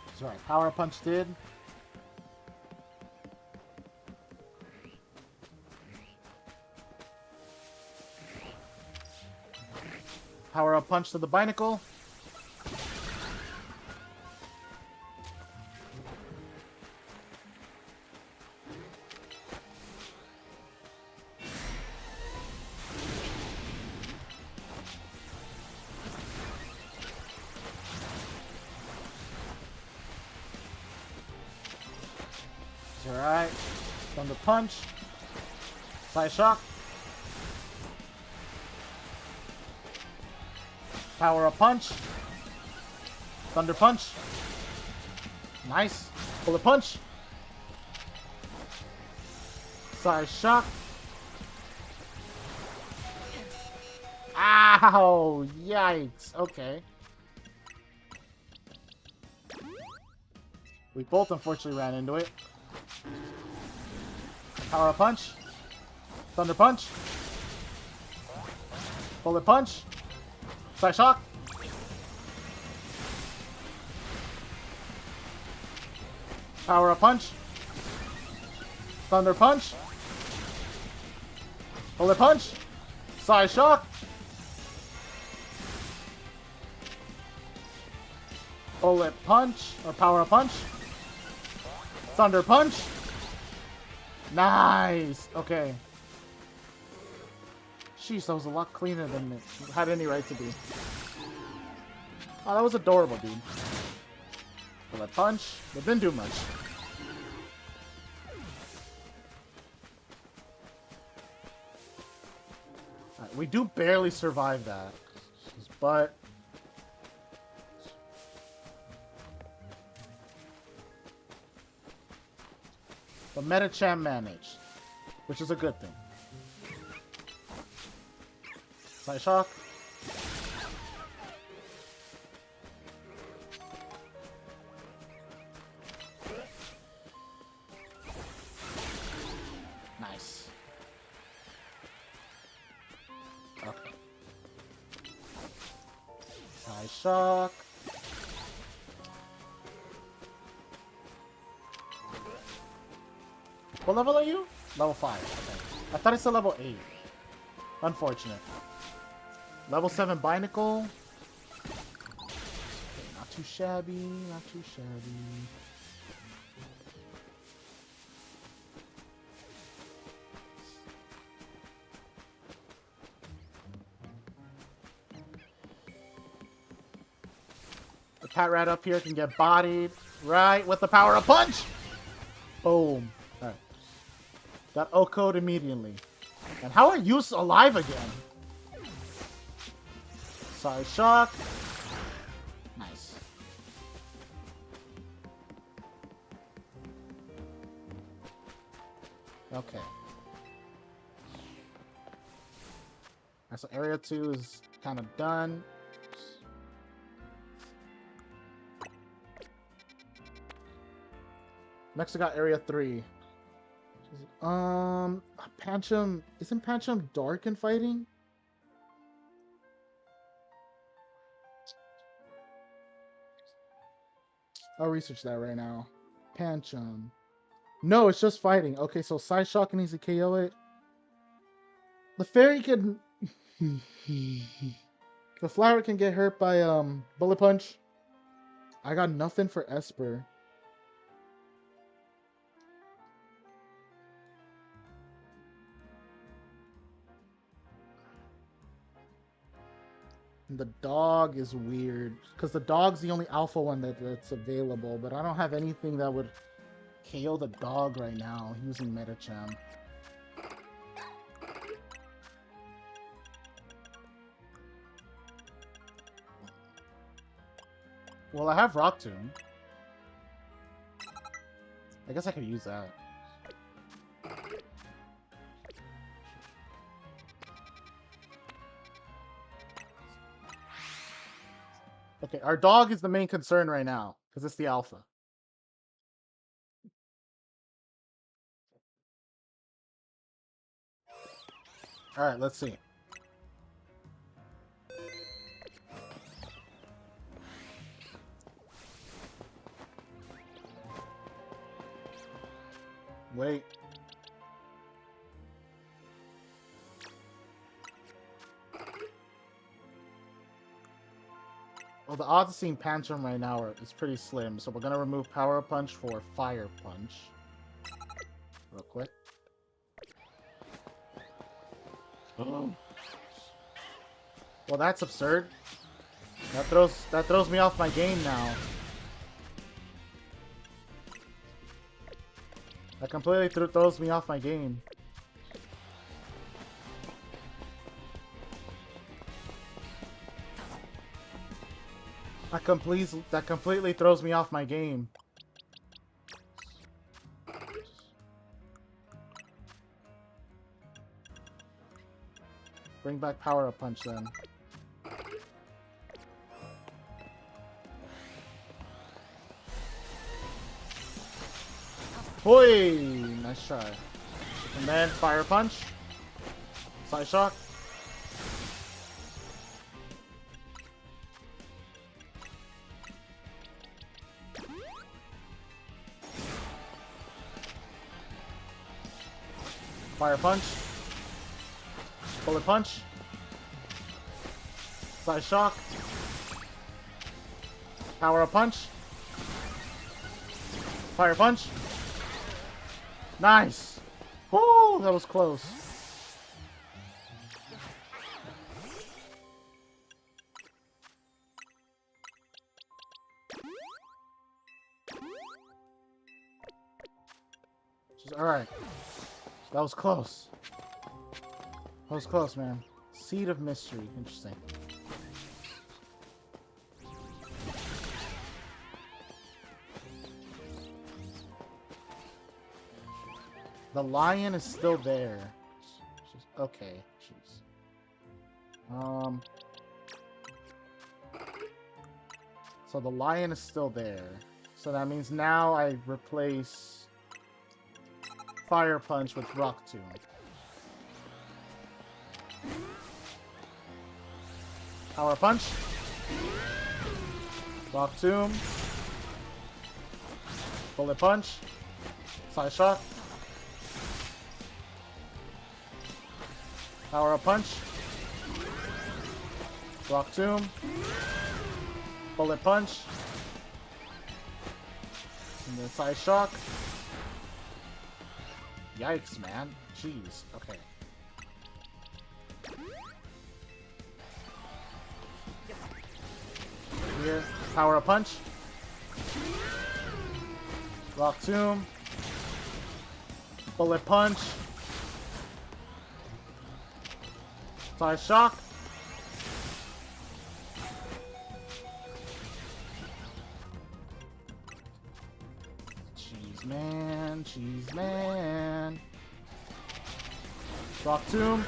That's right. Power Up Punch did. Power Up Punch to the Binacle. Alright. Thunder Punch. Side Shock. Power Up Punch. Thunder Punch. Nice. Bullet Punch. Side Shock. Ow! Yikes. Okay. We both unfortunately ran into it. Power Up Punch. Thunder Punch. Bullet Punch. Side Shock. Power Up Punch. Thunder Punch. Bullet Punch. Side Shock. Bullet Punch. Or Power Up Punch. Thunder Punch. Nice. Okay. Sheesh, that was a lot cleaner than it had any right to be. Oh, that was adorable, dude. Bullet Punch. It didn't do much. Alright, we do barely survive that. But the Metachamp managed, which is a good thing. Side Shock. Side shock. What level are you? Level 5. Okay. I thought it's a level 8. Unfortunate. Level 7 Binacle. Okay, not too shabby, not too shabby. The cat rat up here can get bodied right with the power of punch. Boom. Alright. Got O-code immediately. And how are you alive again? Sorry, shock. Nice. Okay. Alright, so area 2 is kind of done. Next I got area 3. Pancham, isn't Pancham dark in fighting? I'll research that right now. Pancham. No, it's just fighting. Okay, so Side Shock needs to KO it. The fairy can... the flower can get hurt by Bullet Punch. I got nothing for Esper. The dog is weird, because the dog's the only alpha one that's available, but I don't have anything that would KO the dog right now using Metacham. Well, I have Rock Tomb. I guess I could use that. Okay, our dog is the main concern right now, because it's the alpha. Alright, let's see. Wait. Well, the odds of seeing Pancham right now is pretty slim, so we're gonna remove Power Punch for Fire Punch. Real quick. Oh. Well, that's absurd. That throws me off my game now. That completely throws me off my game. That completely throws me off my game. Bring back Power Up Punch then. Hoi! Nice try. And then Fire Punch. Side Shock. Fire Punch. Bullet Punch. Side Shock. Power Up Punch. Fire Punch. Nice! Woo! That was close. Alright. That was close. That was close, man. Seed of Mystery. Interesting. The lion is still there. Okay. Jeez. So the lion is still there. So that means now I replace Fire Punch with Rock Tomb. Power Punch. Rock Tomb. Bullet Punch. Side Shock. Power Up Punch. Rock Tomb. Bullet Punch. And then Side Shock. Yikes, man. Jeez. Okay. Here. Power Up Punch. Rock Tomb. Bullet Punch. Side Shock. Jeez, man. Jeez, man. Rock Tomb.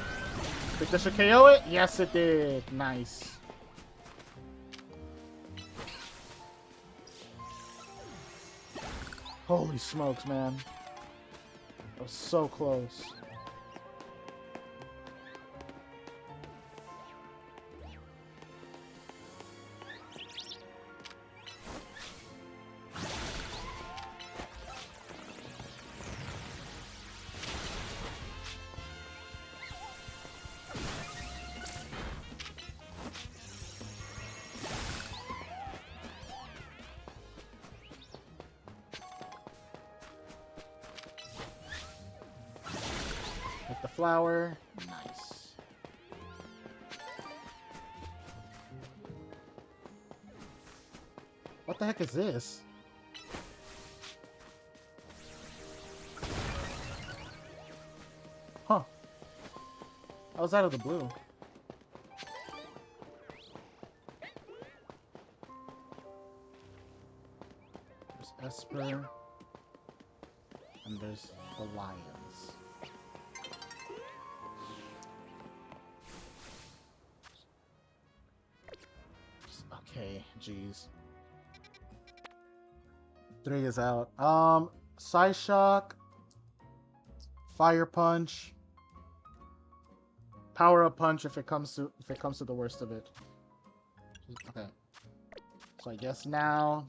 Think this should KO it? Yes, it did. Nice. Holy smokes, man. That was so close. With the flower. Nice. What the heck is this? Huh. I was out of the blue. There's Esper. And there's the lions. Okay, jeez. 3 is out. Side Shock, Fire Punch, Power Up Punch if it comes to the worst of it. Okay. So I guess now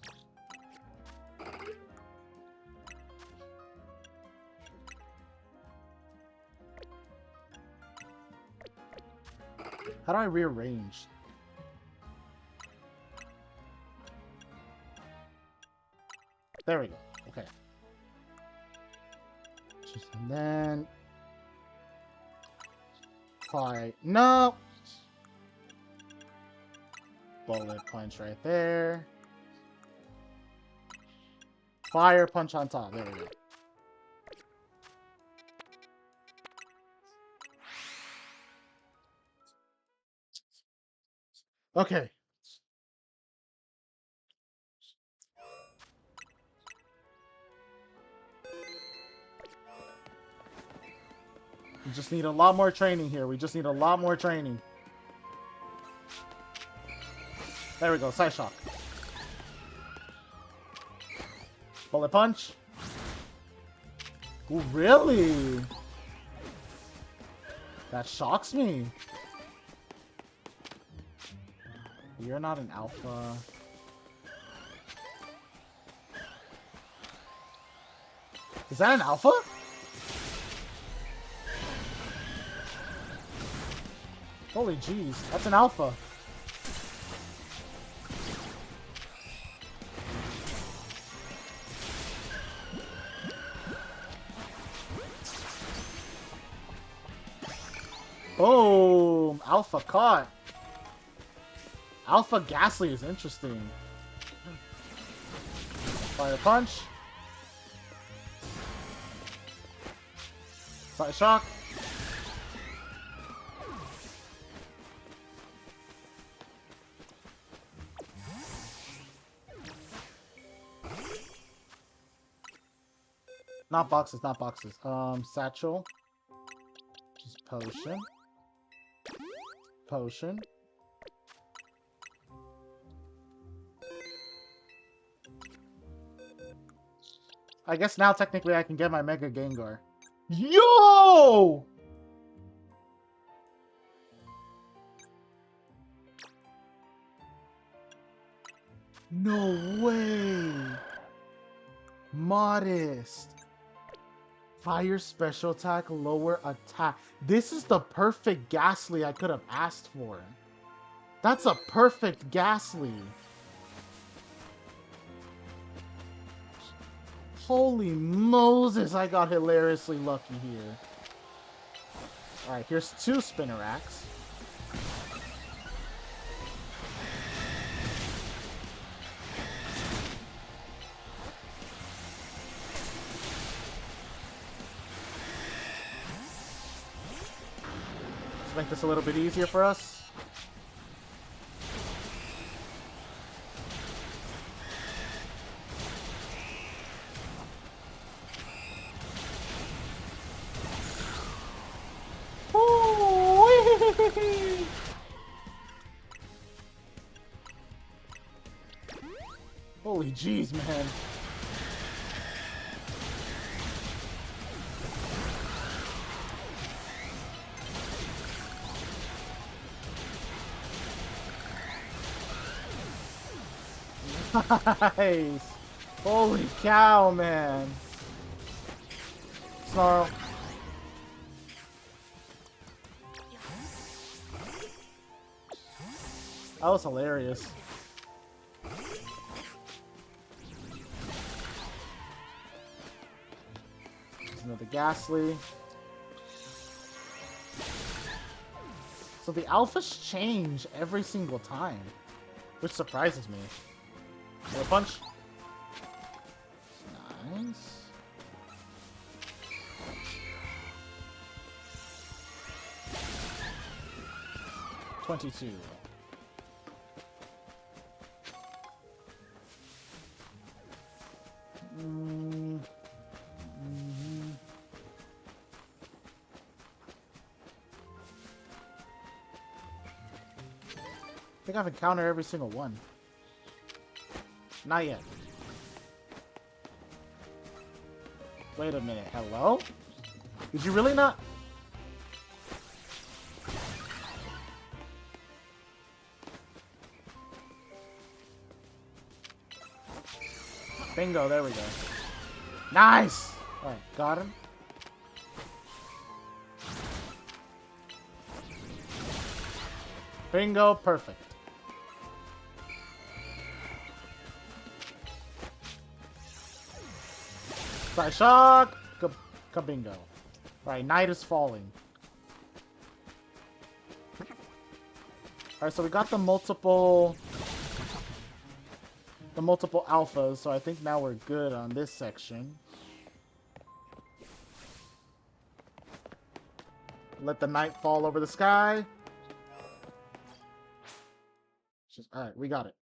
how do I rearrange? There we go. Okay. And then fire. No. Bullet Punch right there. Fire Punch on top. There we go. Okay. We just need a lot more training here. We just need a lot more training. There we go. Side Shock. Bullet Punch. Ooh, really? That shocks me. You're not an alpha. Is that an alpha? Holy jeez, that's an alpha. Boom! Alpha caught. Alpha Ghastly is interesting. Fire Punch. Side Shock. Not boxes, not boxes. Satchel. Just potion. Potion. I guess now technically I can get my Mega Gengar. Yo! No way! Modest. Higher special attack, lower attack. This is the perfect Ghastly I could have asked for. That's a perfect Ghastly. Holy Moses, I got hilariously lucky here. Alright, here's 2 Spinneracks. Let's make this a little bit easier for us. Holy jeez, man. Nice. Holy cow, man. Snarl. That was hilarious. There's another Ghastly. So the alphas change every single time, which surprises me. A punch. Nice. $22. I think I've encountered every single one. Not yet. Wait a minute. Hello? Did you really not? Bingo, there we go. Nice! Alright, got him. Bingo, perfect. Side shock! Kabingo. Alright, night is falling. Alright, so we got the multiple alphas, so I think now we're good on this section. Let the night fall over the sky. Alright, we got it.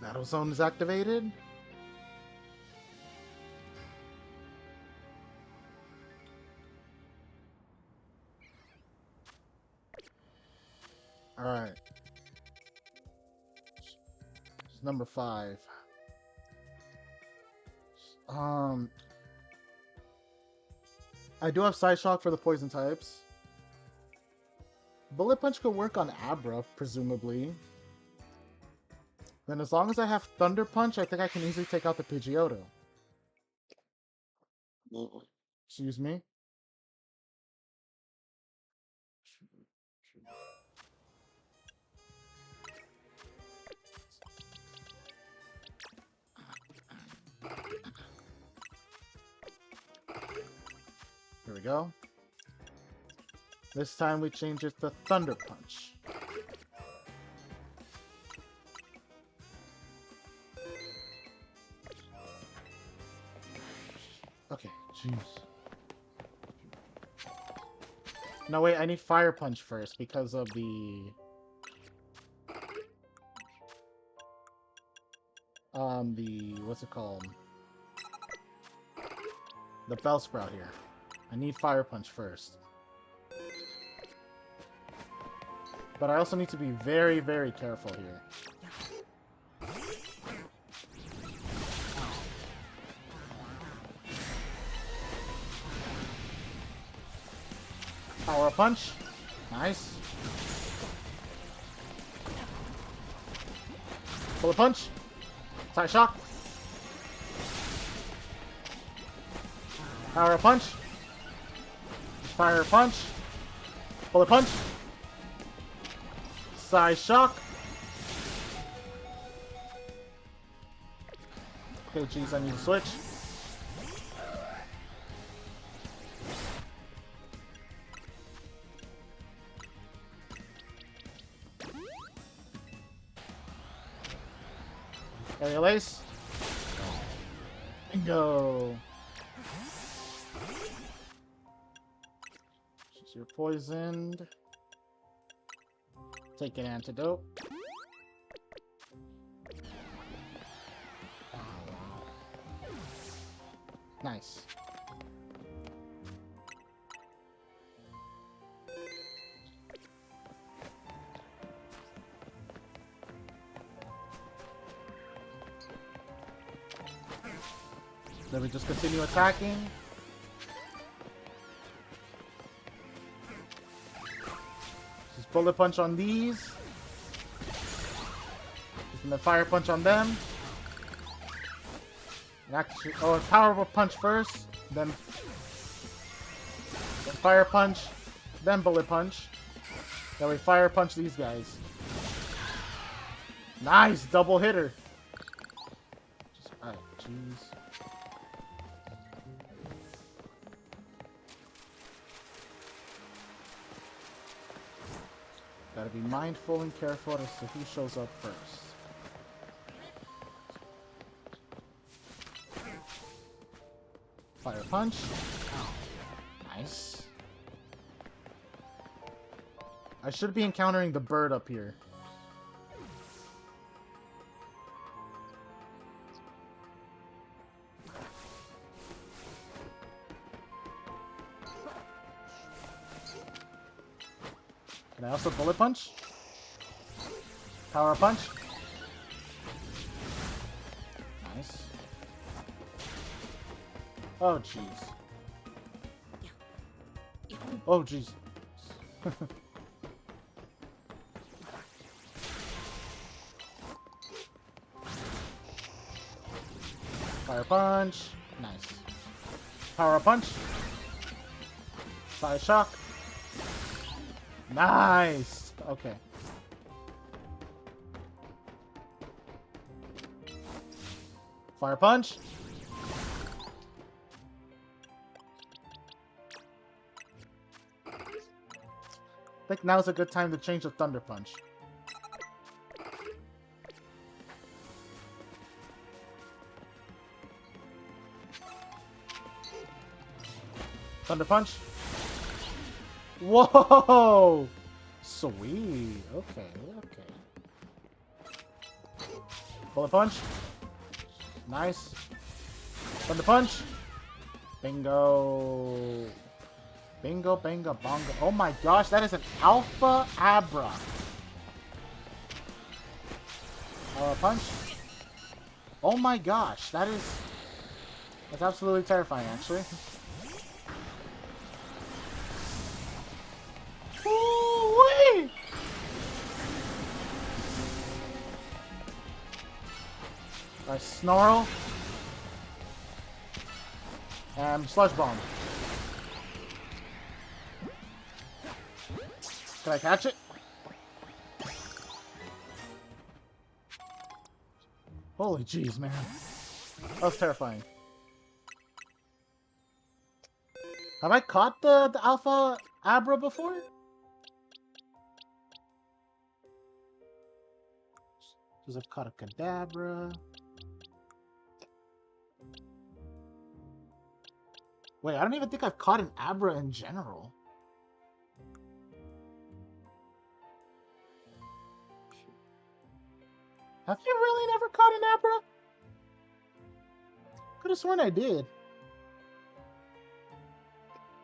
Battle zone is activated. Alright. Number 5. I do have Side Shock for the poison types. Bullet Punch could work on Abra, presumably. Then as long as I have Thunder Punch, I think I can easily take out the Pidgeotto. Excuse me? Here we go. This time we change it to Thunder Punch. Okay, jeez. No, wait, I need Fire Punch first because of the... what's it called? The Bellsprout here. I need Fire Punch first. But I also need to be very, very careful here. Power punch. Nice. Bullet punch. Side shock. Power punch. Fire punch. Bullet punch. Side shock. Okay, geez, I need to switch. Aerial ace. Bingo. You're poisoned. Take an antidote. Nice. Then we just continue attacking. Just bullet punch on these. Just gonna fire punch on them. And actually, oh, power punch first, then fire punch, then bullet punch. Then we fire punch these guys. Nice double hitter. Alright, jeez. Gotta be mindful and careful as to who shows up first. Fire punch. Nice. I should be encountering the bird up here. Can I also bullet punch? Power punch? Nice. Oh, jeez. Oh, jeez. Fire punch. Nice. Power punch. Fire shock. Nice! Okay. Fire punch. I think now's a good time to change the Thunder Punch. Thunder Punch. Whoa! Sweet. Okay, okay. Bullet Punch. Nice. Thunder Punch. Bingo. Bingo, bingo, bongo. Oh my gosh, that is an Alpha Abra. Punch. Oh my gosh, that's absolutely terrifying, actually. Ooh-wee! Nice Snarl. And Sludge Bomb. Can I catch it? Holy jeez, man. That was terrifying. Have I caught the Alpha Abra before? Because I've caught a Kadabra. Wait, I don't even think I've caught an Abra in general. Have you really never caught an Abra? Could have sworn I did.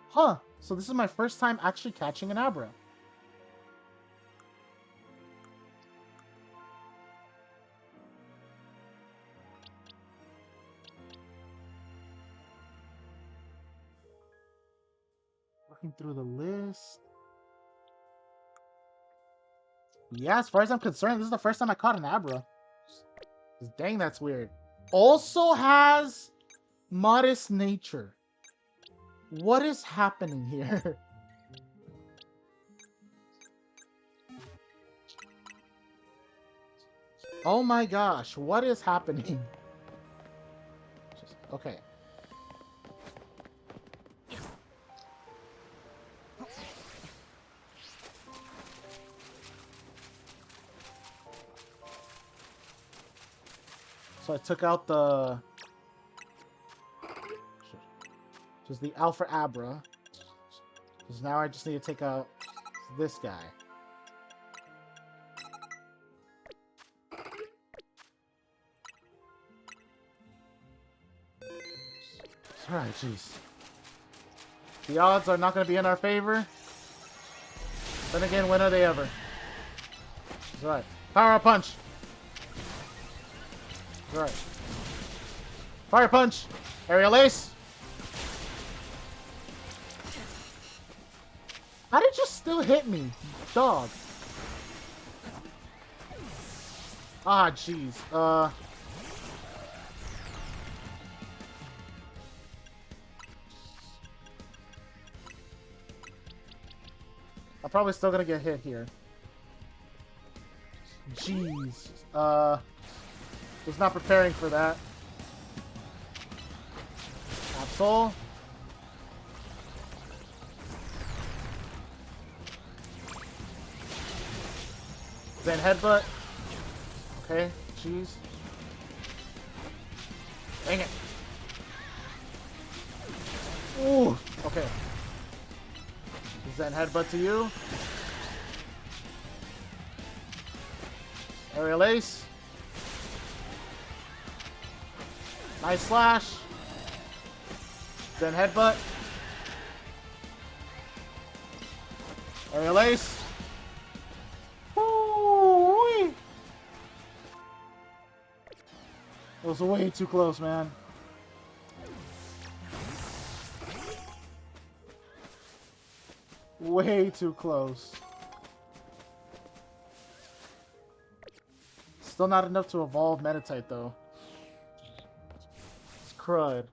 Huh. So this is my first time actually catching an Abra. Looking through the list. Yeah, as far as I'm concerned, this is the first time I caught an Abra. Dang, that's weird. Also has modest nature. What is happening here? Oh my gosh, what is happening? Okay. So I took out the... just the Alpha Abra. Because now I just need to take out this guy. Alright, jeez. The odds are not going to be in our favor. Then again, when are they ever? It's alright. Power up punch! It's alright. Fire punch! Aerial ace! How did you still hit me, dog? Ah, jeez. I'm probably still gonna get hit here. Jeez. Was not preparing for that. Absol. Then headbutt. Okay, jeez. Dang it. Ooh, okay. Zen headbutt to you. Aerial ace. Nice slash. Zen headbutt. Aerial ace. Woo-wee. It was way too close, man. Way too close. Still not enough to evolve Meditite, though. It's crud.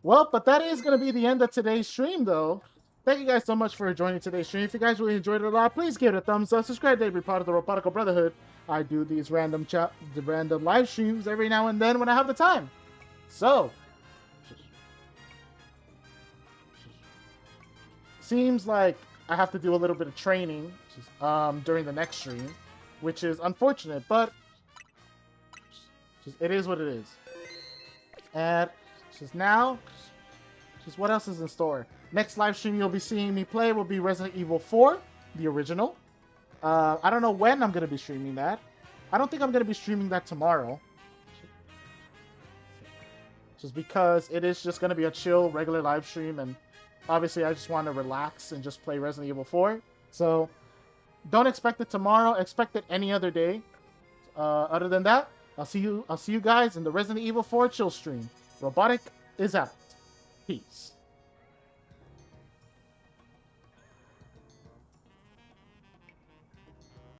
Well, but that is going to be the end of today's stream, though. Thank you guys so much for joining today's stream. If you guys really enjoyed it a lot, please give it a thumbs up. Subscribe to every part of the Robotical Brotherhood. I do these random live streams every now and then when I have the time. So, seems like I have to do a little bit of training during the next stream, which is unfortunate, but it is what it is. And just now, what else is in store? Next live stream you'll be seeing me play will be Resident Evil 4, the original. I don't know when I'm going to be streaming that. I don't think I'm going to be streaming that tomorrow. Just because it is just going to be a chill, regular live stream, and obviously I just want to relax and just play Resident Evil 4. So, don't expect it tomorrow, expect it any other day. Other than that, I'll see you guys in the Resident Evil 4 chill stream. Robotic is out. Peace.